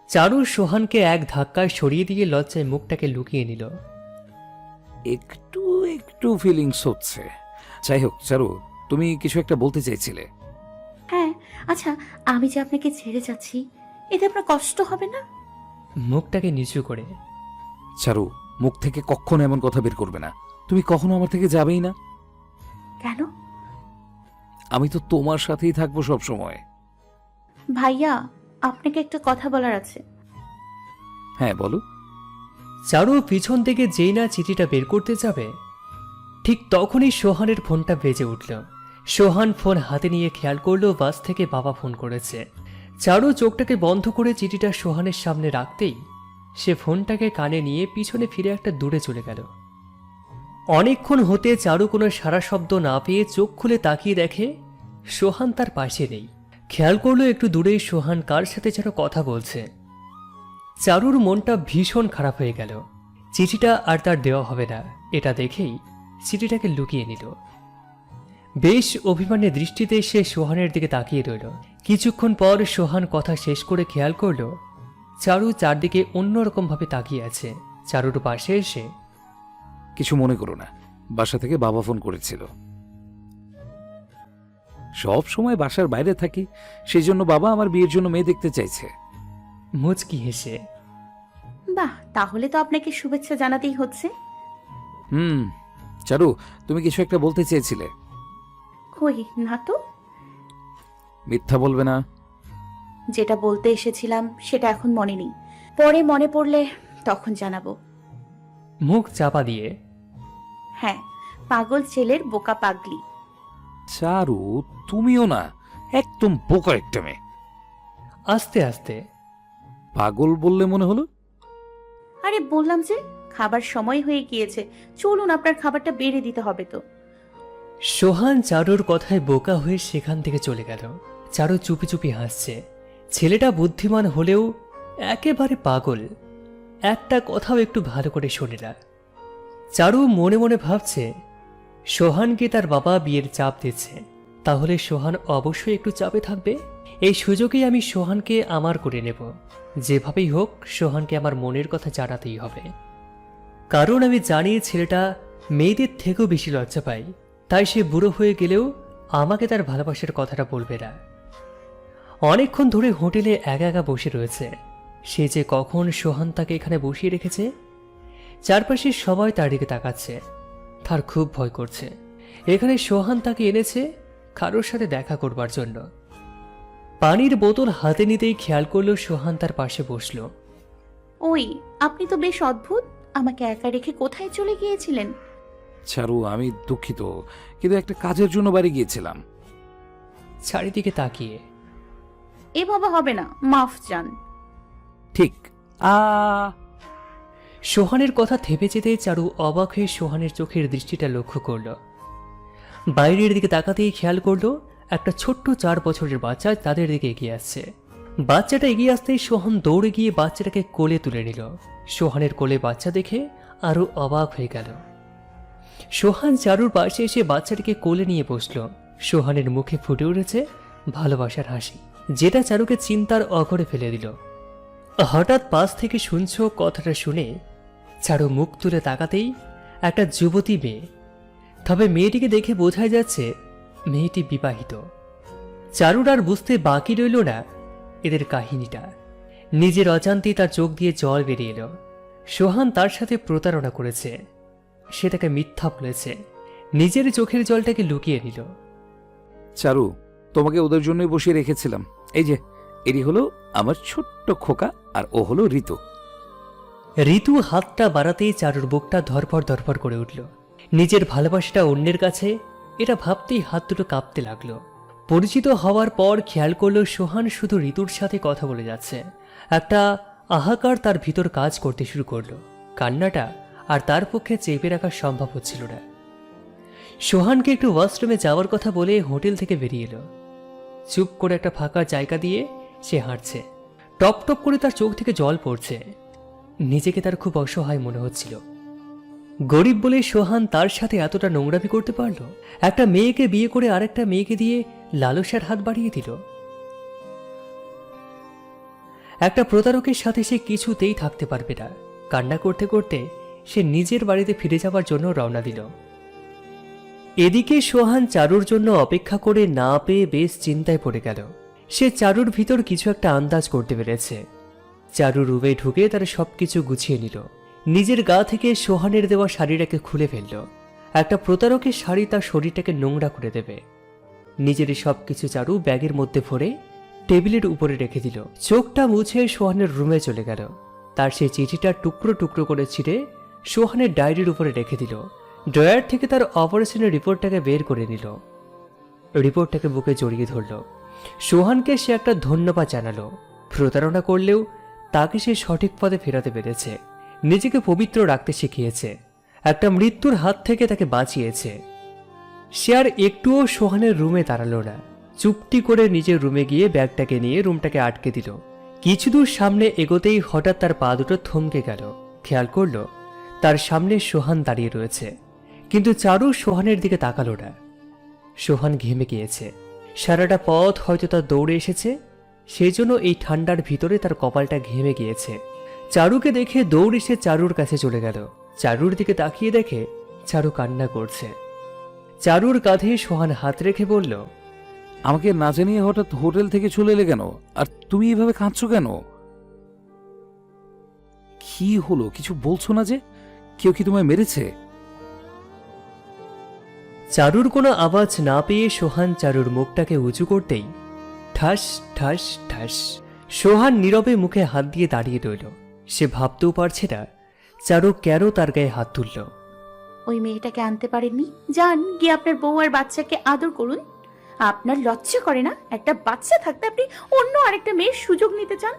চারু সোহানকে এক ধাক্কায় সরিয়ে দিয়ে লজ্জায় মুখটাকে লুকিয়ে নিল। একটু একটু ফিলিংস হচ্ছে। যাই হোক চারু, তুমি কিছু একটা বলতে চাইছিলে। হ্যাঁ, আচ্ছা, আমি যে আপনাকে ছেড়ে যাচ্ছি, এতে আপনার কষ্ট হবে না? মুখটাকে নিচু করে, চারু, মুখ থেকে কখনো এমন কথা বের করবে না। তুমি কখনো আমার থেকে যাবেই না। কেন? আমি তো তোমার সাথেই থাকবো সব সময়। ভাইয়া, আপনাকে একটা কথা বলার আছে। হ্যাঁ বলো। চারু পিছন থেকে যেই না চিঠিটা বের করতে যাবে, ঠিক তখনই সোহানের ফোনটা বেজে উঠল। সোহান ফোন হাতে নিয়ে খেয়াল করলো বাস থেকে বাবা ফোন করেছে। চারু চোখটাকে বন্ধ করে চিঠিটা সোহানের সামনে রাখতেই সে ফোনটাকে কানে নিয়ে পিছনে ফিরে একটা দূরে চলে গেল। অনেকক্ষণ হতে চারু কোনো সারা শব্দ না পেয়ে চোখ খুলে তাকিয়ে দেখে সোহান তার পাশে নেই। খেয়াল করলো একটু দূরেই সোহান কার সাথে যেন কথা বলছে। চারুর মনটা ভীষণ খারাপ হয়ে গেল। চিঠিটা আর তার দেওয়া হবে না এটা দেখেই চিঠিটাকে লুকিয়ে নিল। বেশ অভিমানের দৃষ্টিতে সে সোহানের দিকে তাকিয়ে রইল। কিছুক্ষণ পর সোহান কথা শেষ করে খেয়াল করল চারু চারদিকে অন্যরকম ভাবে তাকিয়ে আছে। চারুর পাশে এসে, কিছু মনে করো না, বাসা থেকে বাবা ফোন করেছিল। সব সময় বাসার বাইরে থাকি, সেই জন্য বাবা আমার বিয়ের জন্য মেয়ে দেখতে চাইছে। মুচকি হেসে, বাহ, তাহলে তো আপনাকে শুভেচ্ছা জানাতেই হচ্ছে। চারু, তুমি কিছু একটা বলতে চেয়েছিলে। কই না তো, মিথ্যা বলবে না। যেটা বলতে এসেছিলাম সেটা এখন মনে নেই, পরে মনে পড়লে তখন জানাবো। মুখ চাপা দিয়ে, হ্যাঁ, পাগল ছেলের বোকা পাগলি। চারু, তুমিও না, একদম বোকা একটা মেয়ে। আস্তে আস্তে, পাগল বললে মনে হলো। আরে বললাম যে খাবার সময় হয়ে গিয়েছে, চলুন, আপনার খাবারটা বেড়ে দিতে হবে তো। সোহান চারুর কথায় বোকা হয়ে সেখান থেকে চলে গেল। চারু চুপি চুপি হাসছে। ছেলেটা বুদ্ধিমান হলেও একেবারে পাগল, একটা কথাও একটু ভালো করে শোনে না। চারু মনে মনে ভাবছে সোহানকে তার বাবা বিয়ের চাপ দিচ্ছে, তাহলে সোহান অবশ্যই একটু চাপে থাকবে। এই সুযোগেই আমি সোহানকে আমার করে নেব। যেভাবেই হোক সোহানকে আমার মনের কথা জানাতেই হবে, কারণ আমি জানি ছেলেটা মেয়েদের থেকেও বেশি লজ্জা পায়। তাই সে বুড়ো হয়ে গেলেও আমাকে তার ভালোবাসার কথাটা বলবে না। অনেকক্ষণ ধরে হোটেলে একা একা বসে রয়েছে। সে যে কখন সোহান তাকে এখানে বসিয়ে রেখেছে। চারপাশে সবাই তার দিকে তাকাচ্ছে। তার খুব ভয় করছে। এখানে সোহান তাকে এনেছে কারোর সাথে দেখা করবার জন্য। পানির বোতল হাতে নিতেই খেয়াল করলো সোহান তার পাশে বসল। ওই, আপনি তো বেশ অদ্ভুত, আমাকে একা রেখে কোথায় চলে গিয়েছিলেন? চারু, আমি দুঃখিত, কিন্তু একটা কাজের জন্য বাড়ি গিয়েছিলাম। চারিদিকে তাকিয়ে, এভাবে হবে না, মাফ চান। ঠিক। সোহানের কথা থেমে যেতে চারু অবাক হয়ে সোহানের চোখের দৃষ্টিটা লক্ষ্য করল। বাইরের দিকে তাকাতেই খেয়াল করলো একটা ছোট্ট 4 বছরের বাচ্চা তাদের দিকে এগিয়ে আসছে। বাচ্চাটা এগিয়ে আসতেই সোহান দৌড়ে গিয়ে বাচ্চাটাকে কোলে তুলে নিল। সোহানের কোলে বাচ্চা দেখে আরো অবাক হয়ে গেল। সোহান চারুর পাশে এসে বাচ্চাটিকে কোলে নিয়ে বসল। সোহানের মুখে ফুটে উঠেছে ভালোবাসার হাসি, যেটা চারুকে চিন্তার অঘরে ফেলে দিল। হঠাৎ পাশ থেকে শুনছ কথাটা শুনে চারু মুখ তুলে তাকাতেই একটা যুবতী মেয়ে, তবে মেয়েটিকে দেখে বোঝাই যাচ্ছে মেয়েটি বিবাহিত। চারুর আর বুঝতে বাকি রইল না এদের কাহিনীটা। নিজের অজান্তেই তার চোখ দিয়ে জল বেরিয়ে এলো। সোহান তার সাথে প্রতারণা করেছে, সে তাকে মিথ্যা বলেছে, নিজের চোখের জলটাকে লুকিয়ে নিল। চারু, তোমাকে ওদের জন্যই বসিয়ে রেখেছিলাম। এই যে, এরই হলো আমার ছোট্ট খোকা, আর ও হলো ঋতু। ঋতু হাতটা বাড়াতেই চারুর বুকটা ধরপড় ধরপড় করে উঠল। নিজের ভালোবাসাটা অন্যের কাছে, এটা ভাবতেই হাত দুটো কাঁপতে লাগলো। পরিচিত হওয়ার পর খেয়াল করলো সোহান শুধু ঋতুর সাথে কথা বলে যাচ্ছে। একটা আহাকার তার ভিতর কাজ করতে শুরু করলো। কান্নাটা আর তার পক্ষে চেপে রাখা সম্ভব হচ্ছিল না। সোহানকে একটু ওয়াশরুমে যাওয়ার কথা বলে হোটেল থেকে বেরিয়ে এলো। চুপ করে একটা ফাঁকা জায়গা দিয়ে সে হাঁটছে। টপ টপ করে তার চোখ থেকে জল পড়ছে। নিজেকে তার খুব অসহায় মনে হচ্ছিল। গরিব বলে সোহান তার সাথে এতটা নোংরামি করতে পারল। একটা মেয়েকে বিয়ে করে আরেকটা মেয়েকে দিয়ে লালসার হাত বাড়িয়ে দিল। একটা প্রতারকের সাথে সে কিছুতেই থাকতে পারবে না। কান্না করতে করতে সে নিজের বাড়িতে ফিরে যাবার জন্য রওনা দিল। এদিকে সোহান চারুর জন্য অপেক্ষা করে না পেয়ে বেশ চিন্তায় পড়ে গেল। সে চারুর ভিতর কিছু একটা আন্দাজ করতে পেরেছে। চারু রুমে ঢুকে তার সবকিছু গুছিয়ে নিল। নিজের গা থেকে সোহানের দেওয়া শাড়িটাকে খুলে ফেলল। একটা প্রতারকের শাড়ি তার শরীরটাকে নোংরা করে দেবে। নিজের সবকিছু চারু ব্যাগের মধ্যে ভরে টেবিলের উপরে রেখে দিল। চোখটা মুছে সোহানের রুমে চলে গেল। তার সেই চিঠিটা টুকরো টুকরো করে ছিঁড়ে সোহানের ডায়েরির উপরে রেখে দিল। ড্রয়ার থেকে তার অপারেশনের রিপোর্টটাকে বের করে নিল। রিপোর্টটাকে বুকে জড়িয়ে ধরল। সোহানকে সে একটা ধন্যবাদ জানালো। প্রতারণা করলেও তাকে সে সঠিক পথে ফেরাতে পেরেছে, নিজেকে পবিত্র রাখতে শিখিয়েছে, একটা মৃত্যুর হাত থেকে তাকে বাঁচিয়েছে। সে আর একটুও সোহানের রুমে দাঁড়ালো না। চুপটি করে নিজের রুমে গিয়ে ব্যাগটাকে নিয়ে রুমটাকে আটকে দিল। কিছু দূর সামনে এগোতেই হঠাৎ তার পা দুটো থমকে গেল। খেয়াল করল তার সামনে সোহান দাঁড়িয়ে রয়েছে, কিন্তু চারু সোহানের দিকে তাকালো না। সোহান ঘেমে গিয়েছে। সারাটা পথ হয়তো তার দৌড়ে এসেছে, সেই জন্য এই ঠান্ডার ভিতরে তার কপালটা ঘেমে গিয়েছে। চারুকে দেখে দৌড় এসে চারুর কাছে চলে গেল। চারুর দিকে তাকিয়ে দেখে চারু কান্না করছে। চারুর কাঁধে সোহান হাত রেখে বলল, আমাকে না জানিয়ে হঠাৎ হোটেল থেকে চলে এলে কেন? আর তুমি এভাবে কাঁদছো কেন? কি হলো, কিছু বলছো না যে? কেউ কি তোমায় মেরেছে? চারুর কোনো আওয়াজ না পেয়ে সোহান চারুর মুখটাকে উঁচু করতেই ঠাস ঠাস ঠাস সোহান নীরবে মুখে হাত দিয়ে দাঁড়িয়ে রইল। সে ভাবতেও পারছে না চারু কেন তার গায়ে হাত তুলল। ওই মেয়েটাকে আনতে পারেননি? যান গিয়ে আপনার বউ আর বাচ্চাকে আদর করুন। আপনার লজ্জা করে না? একটা বাচ্চা থাকতে আপনি অন্য আরেকটা মেয়ের সুযোগ নিতে চান?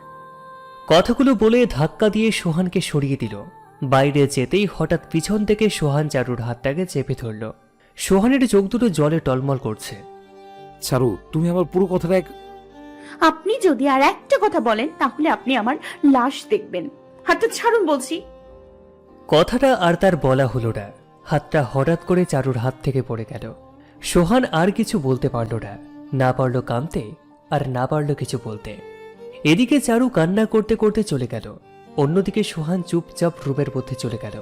কথাগুলো বলে ধাক্কা দিয়ে সোহানকে সরিয়ে দিল। বাইরে যেতেই হঠাৎ পিছন থেকে সোহান চারুর হাতটাকে চেপে ধরল। সোহানের চোখ দুটো জলে টলমল করছে। চারু, তুমি আমার পুরো কথাটা আপনি যদি আর একটা কথা বলেন তাহলে আপনি আমার লাশ দেখবেন। হাতটা ছাড়ুন বলছি। কথাটা আর তার বলা হলো না। হাতটা হঠাৎ করে চারুর হাত থেকে পড়ে গেল। সোহান আর কিছু বলতে পারল না, না পারল কাঁদতে আর না পারল কিছু বলতে। এদিকে চারু কান্না করতে করতে চলে গেল, অন্যদিকে সোহান চুপচাপ রুমের মধ্যে চলে গেল।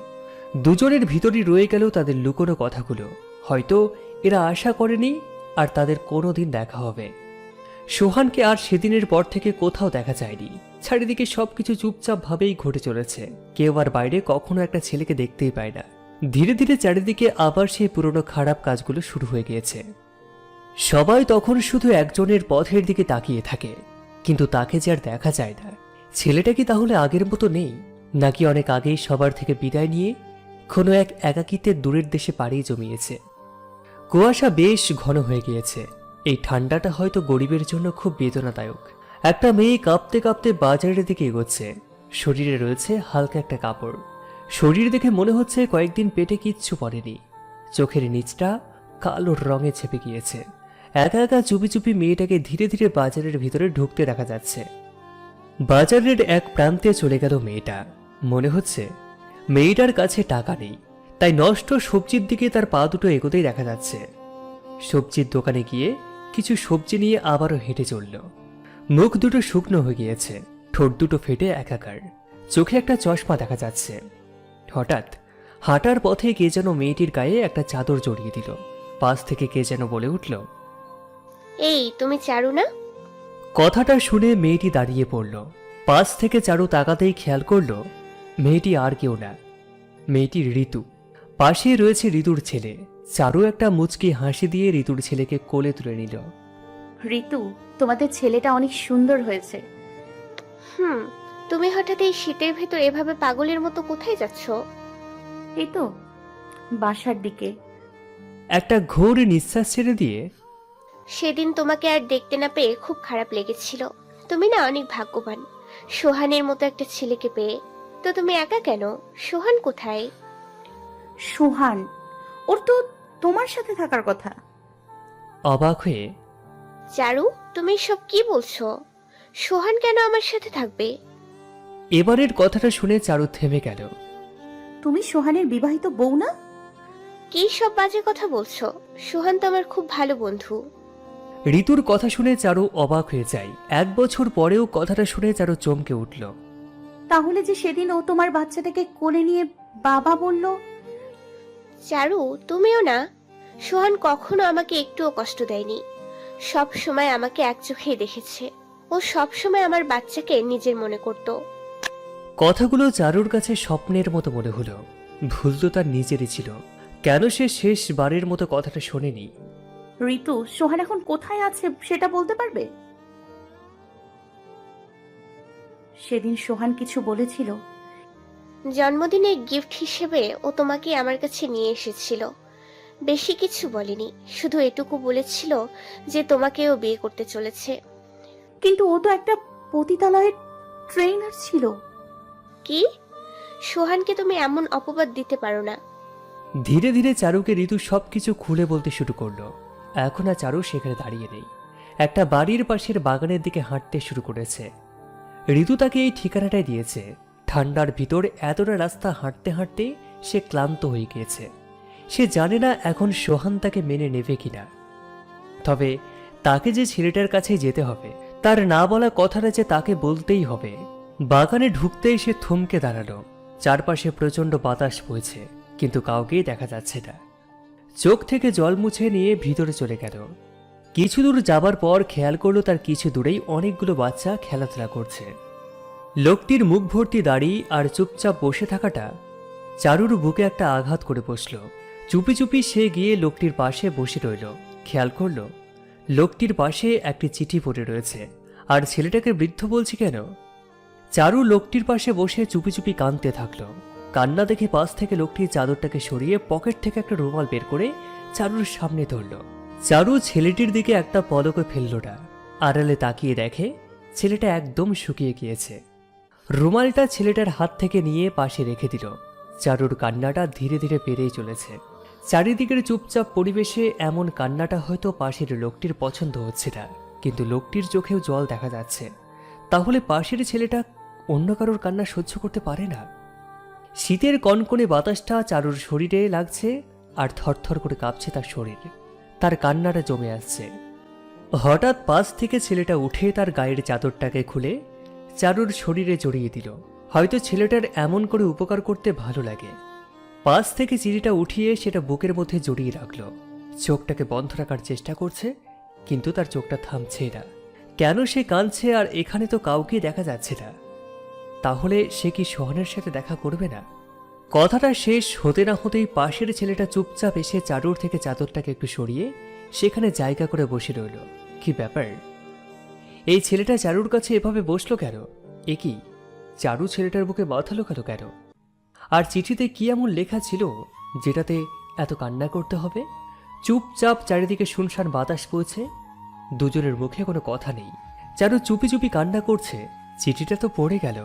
দুজনের ভিতরই রয়ে গেল তাদের লুকোনো কথাগুলো। হয়তো এরা আশা করেনি আর তাদের কোনোদিন দেখা হবে। সোহানকে আর সেদিনের পর থেকে কোথাও দেখা যায়নি। চারিদিকে সবকিছু চুপচাপ ভাবেই ঘটে চলেছে। কেউ আর বাইরে কখনো একটা ছেলেকে দেখতেই পায় না। ধীরে ধীরে চারিদিকে আবার সেই পুরনো খারাপ কাজগুলো শুরু হয়ে গিয়েছে। সবাই তখন শুধু একজনের পথের দিকে তাকিয়ে থাকে, কিন্তু তাকে যে আর দেখা যায় না। ছেলেটা কি তাহলে আগের মতো নেই, নাকি অনেক আগেই সবার থেকে বিদায় নিয়ে কোনো এক একাকিত্বের দূরের দেশে পাড়ি জমিয়েছে? কুয়াশা বেশ ঘন হয়ে গিয়েছে। এই ঠান্ডাটা হয়তো গরিবের জন্য খুব বেদনাদায়ক। একটা মেয়ে কাঁপতে কাঁপতে বাজারের দিকে এগোচ্ছে। শরীরে রয়েছে হালকা একটা কাপড়। শরীর দেখে মনে হচ্ছে কয়েকদিন পেটে কিচ্ছু পড়েনি। চোখের নিচটা কালো রঙে ছেপে গিয়েছে। একা একা চুপি চুপি মেয়েটাকে ধীরে ধীরে বাজারের ভিতরে ঢুকতে দেখা যাচ্ছে। বাজারের এক প্রান্তে চলে গেল মেয়েটা। মনে হচ্ছে মেয়েটার কাছে টাকা নেই, তাই নষ্ট সবজির দিকে তার পা দুটো এগোতেই দেখা যাচ্ছে। সবজির দোকানে গিয়ে কিছু সবজি নিয়ে আবারও হেঁটে চলল। মুখ দুটো শুকনো হয়ে গিয়েছে, ঠোঁট দুটো ফেটে একাকার, চোখে একটা চশমা দেখা যাচ্ছে। হঠাৎ হাঁটার পথে কে যেন মেয়েটির গায়ে একটা চাদর জড়িয়ে দিল। পাশ থেকে কে যেন বলে উঠল, এই তুমি চারু না? কথাটা শুনে মেয়েটি দাঁড়িয়ে পড়ল। পাশ থেকে চারু তাকাতেই খেয়াল করল মেয়েটি আর কেউ না, মেয়েটি ঋতু। পাশেই রয়েছে ঋতুর ছেলে। চারু একটা মুচকি হাসি দিয়ে ঋতুর ছেলেকে কোলে তুলে নিল। ঋতু, তোমাদের ছেলেটা অনেক সুন্দর হয়েছে। তুমি হঠাৎ এই শীতের ভেতর এভাবে পাগলের মতো কোথায় যাচ্ছ? এই তো বাসার দিকে। একটা ঘোর নিঃশ্বাস ছেড়ে দিয়ে, সেদিন তোমাকে আর দেখতে না পেয়ে খুব খারাপ লেগেছিল। তুমি না অনেক ভাগ্যবান, সোহানের মতো একটা ছেলেকে পেয়ে। তো তুমি একা কেন? সোহান কোথায়? সোহান? ওর তো তোমার সাথে থাকার কথা। অবাক হয়ে, চারু, তুমি সব কি বলছো? সোহান কেন আমার সাথে থাকবে? এবারের কথাটা শুনে চারু থেমে গেল। তুমি সোহানের বিবাহিত বউ না? কি সব বাজে কথা বলছো? সোহান তো আমার খুব ভালো বন্ধু। ঋতুর কথা শুনে চারু অবাক হয়ে যায়। 1 বছর পরেও কথাটা শুনে চারু চমকে উঠল। তাহলে যে সেদিন ও তোমার বাচ্চাটাকে কোলে নিয়ে বাবা বলল। চারু, তুমিও না? সোহান কখনো আমাকে একটুও কষ্ট দেয়নি, সব সময় আমাকে এক চোখেই দেখেছে। ও সব সময় আমার বাচ্চাকে নিজের মনে করত। কথাগুলো চারুর কাছে স্বপ্নের মতো মনে হলো। ভুল তো তার নিজেরই ছিল। কেন সে শেষবারের মতো কথাটা শোনেনি? ঋতু, সোহান এখন কোথায় আছে সেটা বলতে পারবে? সেদিন সোহান কিছু বলেছিল? জন্মদিনের গিফট হিসেবে ও তোমাকে আমার কাছে নিয়ে এসেছিল। বেশি কিছু বলেনি, শুধু এটুকু বলেছিল যে তোমাকেও বিয়ে করতে চলেছে। কিন্তু ও তো একটা পতিতালয়ের ট্রেনার ছিল। কি? সোহানকে তুমি এমন অপবাদ দিতে পারো না। ধীরে ধীরে চারুকে ঋতু সবকিছু খুলে বলতে শুরু করলো। এখন আর চারু সেখানে দাঁড়িয়ে নেই, একটা বাড়ির পাশের বাগানের দিকে হাঁটতে শুরু করেছে। ঋতু তাকে এই ঠিকানাটাই দিয়েছে। ঠান্ডার ভিতর এতটা রাস্তা হাঁটতে হাঁটতে সে ক্লান্ত হয়ে গিয়েছে। সে জানে না এখন সোহান তাকে মেনে নেবে কিনা। তবে তাকে যে ছেলেটার কাছে যেতে হবে, তার না বলা কথাটা যে তাকে বলতেই হবে। বাগানে ঢুকতেই সে থমকে দাঁড়ালো। চারপাশে প্রচণ্ড বাতাস বইছে, কিন্তু কাউকেই দেখা যাচ্ছে না। চোখ থেকে জল মুছে নিয়ে ভিতরে চলে গেল। কিছু দূর যাবার পর খেয়াল করলো তার কিছু দূরেই অনেকগুলো বাচ্চা খেলাধুলা করছে। লোকটির মুখ ভর্তি দাড়ি আর চুপচাপ বসে থাকাটা চারুর বুকে একটা আঘাত করে বসল। চুপি চুপি সে গিয়ে লোকটির পাশে বসে রইল। খেয়াল করলো লোকটির পাশে একটি চিঠি পড়ে রয়েছে। আর ছেলেটাকে বৃদ্ধ বলছি কেন? চারু লোকটির পাশে বসে চুপি চুপি কাঁদতে থাকলো। কান্না দেখে পাশ থেকে লোকটির চাদরটাকে সরিয়ে পকেট থেকে একটা রুমাল বের করে চারুর সামনে ধরল। চারু ছেলেটির দিকে একটা পলকে ফেলল না। আড়ালে তাকিয়ে দেখে ছেলেটা একদম শুকিয়ে গিয়েছে। রুমালটা ছেলেটার হাত থেকে নিয়ে পাশে রেখে দিল। চারুর কান্নাটা ধীরে ধীরে বেড়েই চলেছে। চারিদিকের চুপচাপ পরিবেশে এমন কান্নাটা হয়তো পাশের লোকটির পছন্দ হচ্ছে না, কিন্তু লোকটির চোখেও জল দেখা যাচ্ছে। তাহলে পাশের ছেলেটা অন্য কারোর কান্না সহ্য করতে পারে না? শীতের কনকনে বাতাসটা চারুর শরীরে লাগছে আর থরথর করে কাঁপছে তার শরীর। তার কান্নাটা জমে আসছে। হঠাৎ পাশ থেকে ছেলেটা উঠে তার গায়ের চাদরটাকে খুলে চারুর শরীরে জড়িয়ে দিল। হয়তো ছেলেটার এমন করে উপকার করতে ভালো লাগে। পাশ থেকে চিঠিটা উঠিয়ে সেটা বুকের মধ্যে জড়িয়ে রাখলো। চোখটাকে বন্ধ রাখার চেষ্টা করছে, কিন্তু তার চোখটা থামছে না। কেন সে কাঁদছে আর এখানে তো কাউকে দেখা যাচ্ছে না? তাহলে সে কি সোহানের সাথে দেখা করবে না? কথাটা শেষ হতে না হতেই পাশের ছেলেটা চুপচাপ এসে চাদর থেকে চাদরটাকে একটু সরিয়ে সেখানে জায়গা করে বসে রইল। কি ব্যাপার? এই ছেলেটা চারুর কাছে এভাবে বসলো কেন? এ কি? চারু ছেলেটার বুকে মাথা লুকালো কেন? আর চিঠিতে কি এমন লেখা ছিল যেটাতে এত কান্না করতে হবে? চুপচাপ চারিদিকে শুনশান বাতাস বইছে। দুজনের মুখে কোনো কথা নেই। চারু চুপি চুপি কান্না করছে। চিঠিটা তো পড়ে গেল।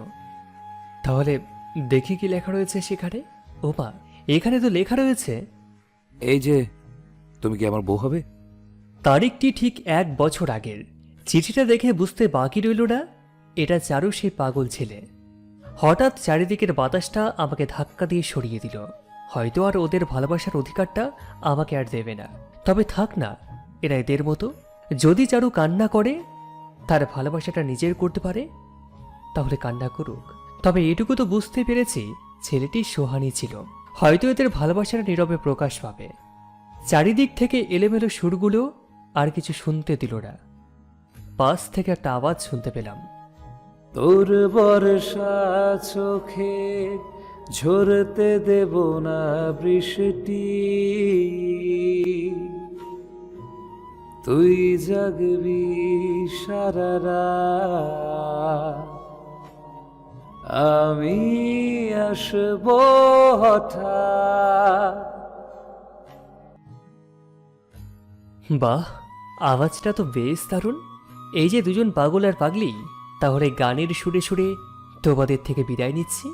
তাহলে দেখি কি লেখা রয়েছে সেখানে। ও মা, এখানে তো লেখা রয়েছে, এই যে, তুমি কি আমার বউ হবে? তারিখটি ঠিক 1 বছর আগের। চিঠিটা দেখে বুঝতে বাকি রইল না এটা চারু সেই পাগল ছেলে। হঠাৎ চারিদিকের বাতাসটা আমাকে ধাক্কা দিয়ে সরিয়ে দিল। হয়তো আর ওদের ভালোবাসার অধিকারটা আমাকে আর দেবে না। তবে থাক না, এরা এদের মতো। যদি চারু কান্না করে, তার ভালোবাসাটা নিজের করতে পারে, তাহলে কান্না করুক। তবে এটুকু তো বুঝতে পেরেছি ছেলেটি সোহানি ছিল। হয়তো এদের ভালোবাসাটা নীরবে প্রকাশ পাবে। চারিদিক থেকে এলোমেলো সুরগুলো আর কিছু শুনতে দিল না। পাশ থেকে একটা আওয়াজ শুনতে পেলাম, তোর বর্ষা চোখে ঝরতে দেব না বৃষ্টি, তুই জাগবি সারা রাত, আমি আসবো হঠাৎ। বাহ, আওয়াজটা তো বেশ দারুণ। এই যে দুজন পাগল আর পাগলি, তাহলে গানের সুরে সুরে তোমাদের থেকে বিদায় নিচ্ছি।